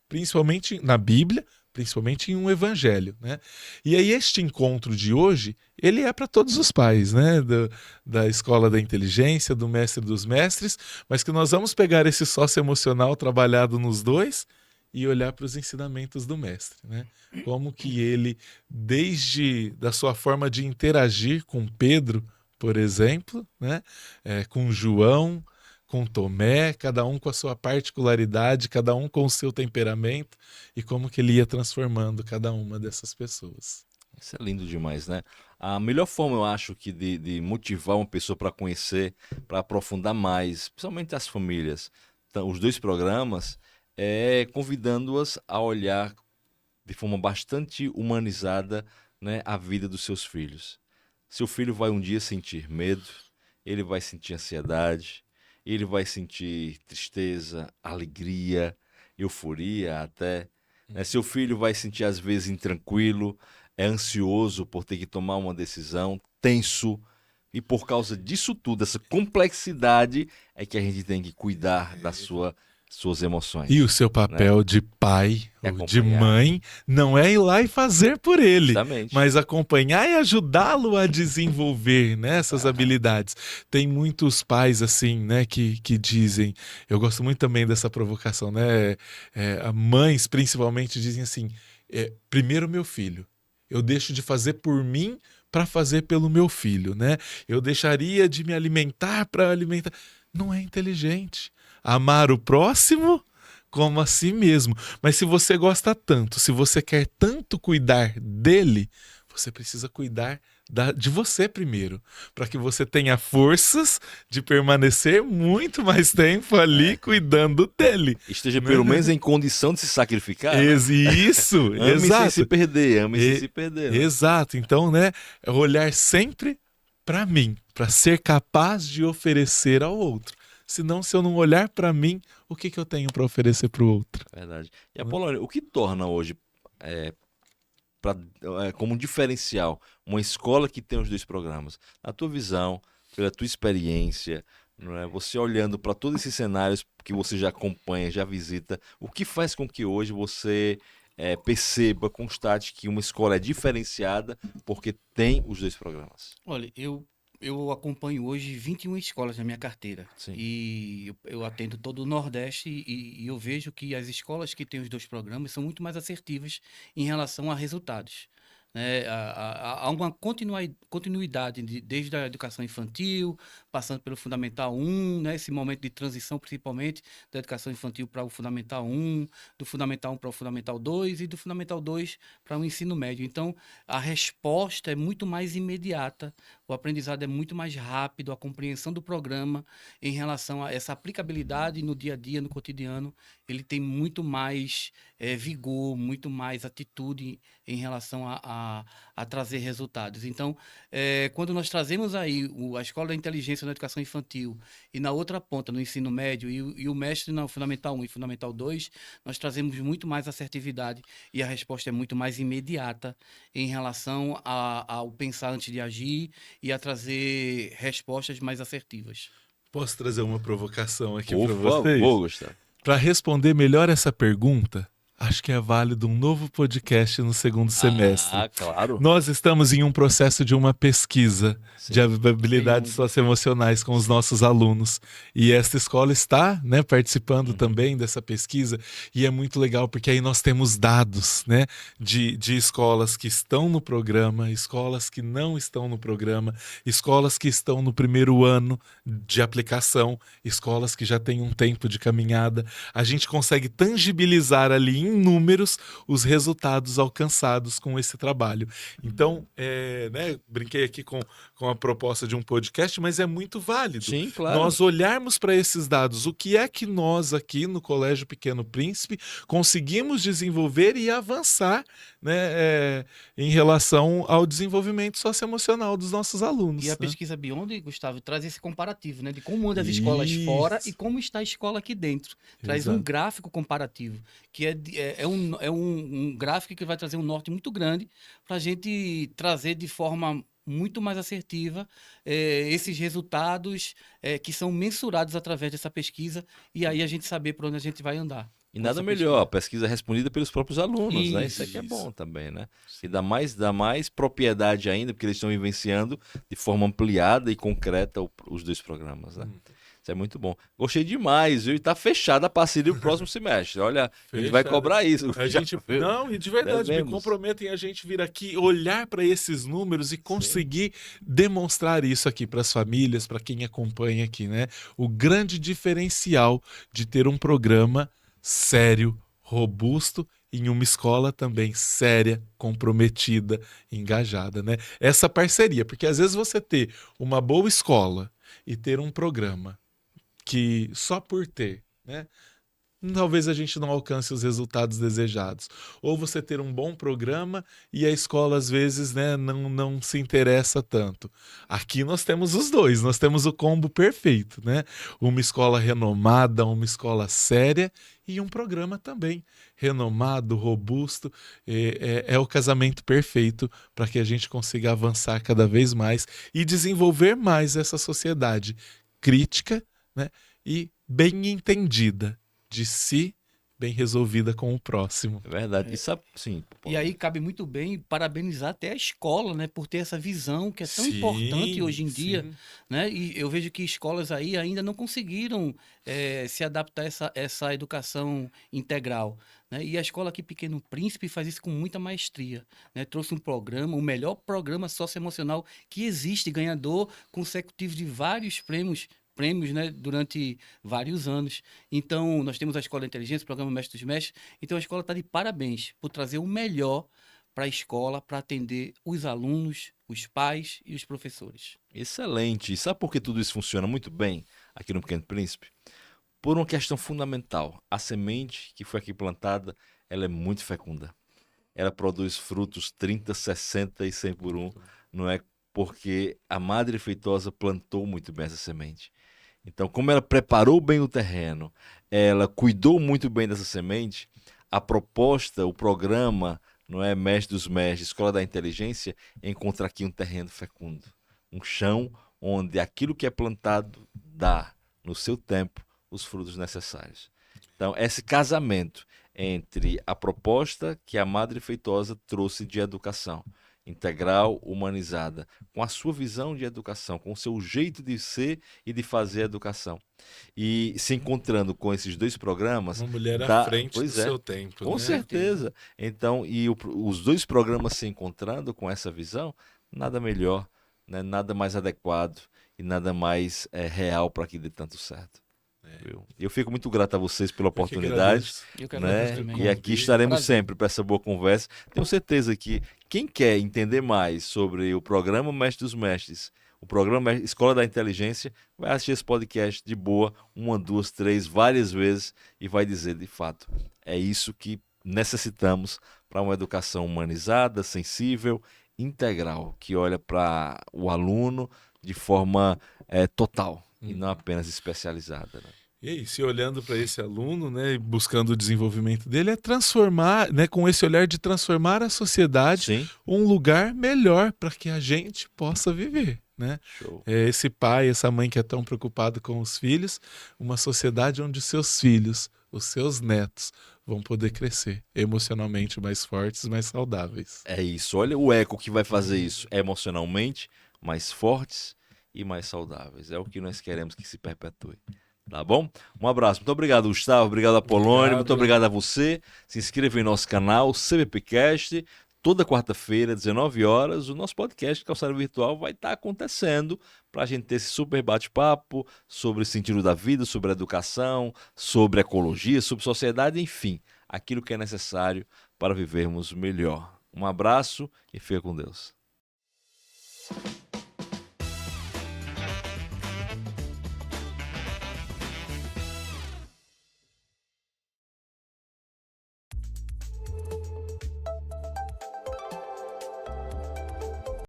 principalmente na Bíblia, principalmente em um evangelho, né? E aí este encontro de hoje, ele é para todos os pais, né? Da Escola da Inteligência, do Mestre dos Mestres, mas que nós vamos pegar esse socioemocional trabalhado nos dois e olhar para os ensinamentos do mestre, né? Como que ele, desde da sua forma de interagir com Pedro, por exemplo, né? Com João, com Tomé, cada um com a sua particularidade, cada um com o seu temperamento, e como que ele ia transformando cada uma dessas pessoas. Isso é lindo demais, né? A melhor forma, eu acho, que de motivar uma pessoa para conhecer, para aprofundar mais, principalmente as famílias, então, os dois programas, é convidando-as a olhar de forma bastante humanizada, né, a vida dos seus filhos. Seu filho vai um dia sentir medo, ele vai sentir ansiedade, ele vai sentir tristeza, alegria, euforia até, né? Seu filho vai sentir às vezes intranquilo, ansioso por ter que tomar uma decisão, tenso. E por causa disso tudo, essa complexidade, é que a gente tem que cuidar das suas emoções. E o seu papel, né, de pai ou de mãe não é ir lá e fazer por ele, justamente, mas acompanhar e ajudá-lo a desenvolver, né, essas habilidades. Tem muitos pais assim, né, que dizem, eu gosto muito também dessa provocação, né, mães principalmente dizem assim, primeiro meu filho, eu deixo de fazer por mim para fazer pelo meu filho, né? Eu deixaria de me alimentar para alimentar. Não é inteligente. Amar o próximo como a si mesmo. Mas se você gosta tanto, se você quer tanto cuidar dele, você precisa cuidar de você primeiro, para que você tenha forças de permanecer muito mais tempo ali cuidando dele. Esteja pelo menos em condição de se sacrificar. Isso, né? Ame exato. sem se perder, ame sem se perder. Né? Exato, então, né, é olhar sempre para mim, para ser capaz de oferecer ao outro. Senão, se eu não olhar para mim, o que eu tenho para oferecer para o outro? Verdade. E Apolônio, o que torna hoje, como um diferencial, uma escola que tem os dois programas? Na tua visão, pela tua experiência, não é? Você olhando para todos esses cenários que você já acompanha, já visita, o que faz com que hoje você perceba, constate que uma escola é diferenciada porque tem os dois programas? Olha, eu acompanho hoje 21 escolas na minha carteira. Sim. E eu atendo todo o Nordeste e eu vejo que as escolas que têm os dois programas são muito mais assertivas em relação a resultados. né? Há uma continuidade desde a educação infantil, passando pelo Fundamental 1, né? Esse momento de transição, principalmente, da educação infantil para o Fundamental 1, do Fundamental 1 para o Fundamental 2 e do Fundamental 2 para o ensino médio. Então, a resposta é muito mais imediata, o aprendizado é muito mais rápido, a compreensão do programa em relação a essa aplicabilidade no dia a dia, no cotidiano, ele tem muito mais vigor, muito mais atitude em relação a trazer resultados. Então, quando nós trazemos aí a Escola da Inteligência na educação infantil e na outra ponta, no ensino médio, e o mestre no Fundamental 1 e Fundamental 2, nós trazemos muito mais assertividade e a resposta é muito mais imediata em relação ao pensar antes de agir e a trazer respostas mais assertivas. Posso trazer uma provocação aqui para vocês? Por favor, Gustavo. Para responder melhor essa pergunta, acho que é válido um novo podcast no segundo semestre. Claro. Nós estamos em um processo de uma pesquisa de habilidades socioemocionais com os nossos alunos. E esta escola está, né, participando também dessa pesquisa. E é muito legal porque aí nós temos dados, né, de escolas que estão no programa, escolas que não estão no programa, escolas que estão no primeiro ano de aplicação, escolas que já têm um tempo de caminhada. A gente consegue tangibilizar ali em números os resultados alcançados com esse trabalho. Então, né, brinquei aqui com a proposta de um podcast, mas é muito válido. Sim, claro. Nós olharmos para esses dados, o que é que nós aqui no Colégio Pequeno Príncipe conseguimos desenvolver e avançar, né, em relação ao desenvolvimento socioemocional dos nossos alunos. E a né? pesquisa Beyond, Gustavo, traz esse comparativo, né, de como andam as escolas fora e como está a escola aqui dentro. Traz um gráfico comparativo, que é um gráfico que vai trazer um norte muito grande para a gente trazer de forma muito mais assertiva esses resultados que são mensurados através dessa pesquisa e aí a gente saber para onde a gente vai andar. E nada melhor, a pesquisa é respondida pelos próprios alunos, né? Isso aqui é bom também, né? E dá mais propriedade ainda, porque eles estão vivenciando de forma ampliada e concreta os dois programas, né? Isso é muito bom. Gostei demais, viu? E tá fechada a parceria do próximo semestre. Olha, a gente vai cobrar isso. Não, e de verdade, me comprometem a gente vir aqui, olhar para esses números e conseguir demonstrar isso aqui para as famílias, para quem acompanha aqui, né? O grande diferencial de ter um programa sério, robusto, em uma escola também séria, comprometida, engajada, né? Essa parceria, porque às vezes você ter uma boa escola e ter um programa que só por ter, né, talvez a gente não alcance os resultados desejados. Ou você ter um bom programa e a escola, às vezes, né, não se interessa tanto. Aqui nós temos os dois, nós temos o combo perfeito, né? Uma escola renomada, uma escola séria e um programa também renomado, robusto. É o casamento perfeito para que a gente consiga avançar cada vez mais e desenvolver mais essa sociedade crítica, né, e bem entendida de si, bem resolvida com o próximo. É verdade. Isso, sim. E aí cabe muito bem parabenizar até a escola, né, por ter essa visão que é tão importante hoje em dia, né? E eu vejo que escolas aí ainda não conseguiram se adaptar a essa educação integral, né? E a escola aqui Pequeno Príncipe faz isso com muita maestria, né? Trouxe um programa, o melhor programa socioemocional que existe, ganhador consecutivo de vários prêmios, né, durante vários anos. Então, nós temos a Escola da Inteligência, o Programa Mestre dos Mestres. Então, a escola está de parabéns por trazer o melhor para a escola, para atender os alunos, os pais e os professores. Excelente. E sabe por que tudo isso funciona muito bem aqui no Pequeno Príncipe? Por uma questão fundamental. A semente que foi aqui plantada, ela é muito fecunda. Ela produz frutos 30, 60 e 100 por 1. Não é porque a Madre Feitosa plantou muito bem essa semente. Então, como ela preparou bem o terreno, ela cuidou muito bem dessa semente, a proposta, o programa, não é, Mestre dos Mestres, Escola da Inteligência, encontra aqui um terreno fecundo, um chão onde aquilo que é plantado dá, no seu tempo, os frutos necessários. Então, esse casamento entre a proposta que a Madre Feitosa trouxe de educação integral, humanizada, com a sua visão de educação, com o seu jeito de ser e de fazer a educação. E se encontrando com esses dois programas... Uma mulher à frente do seu tempo. Com certeza. Então, os dois programas se encontrando com essa visão, nada melhor, né? Nada mais adequado e nada mais real para que dê tanto certo. Eu fico muito grato a vocês pela oportunidade, né? E aqui estaremos sempre para essa boa conversa. Tenho certeza que quem quer entender mais sobre o programa Mestre dos Mestres, o programa Escola da Inteligência, vai assistir esse podcast de boa, 1, 2, 3, várias vezes e vai dizer, de fato, é isso que necessitamos para uma educação humanizada, sensível, integral, que olha para o aluno de forma total. E não apenas especializada. Né? E aí, se olhando para esse aluno, né, buscando o desenvolvimento dele, é transformar, né, com esse olhar de transformar a sociedade um lugar melhor para que a gente possa viver. Né? Esse pai, essa mãe que é tão preocupado com os filhos, uma sociedade onde os seus filhos, os seus netos, vão poder crescer emocionalmente mais fortes, mais saudáveis. É isso. Olha o eco que vai fazer isso emocionalmente mais fortes e mais saudáveis. É o que nós queremos que se perpetue. Tá bom? Um abraço. Muito obrigado, Gustavo. Obrigado, Apolônio. Muito obrigado a você. Se inscreva em nosso canal, CBPcast. Toda quarta-feira, 19 horas, o nosso podcast Calçada Virtual vai estar acontecendo para a gente ter esse super bate-papo sobre o sentido da vida, sobre a educação, sobre ecologia, sobre sociedade, enfim, aquilo que é necessário para vivermos melhor. Um abraço e fica com Deus.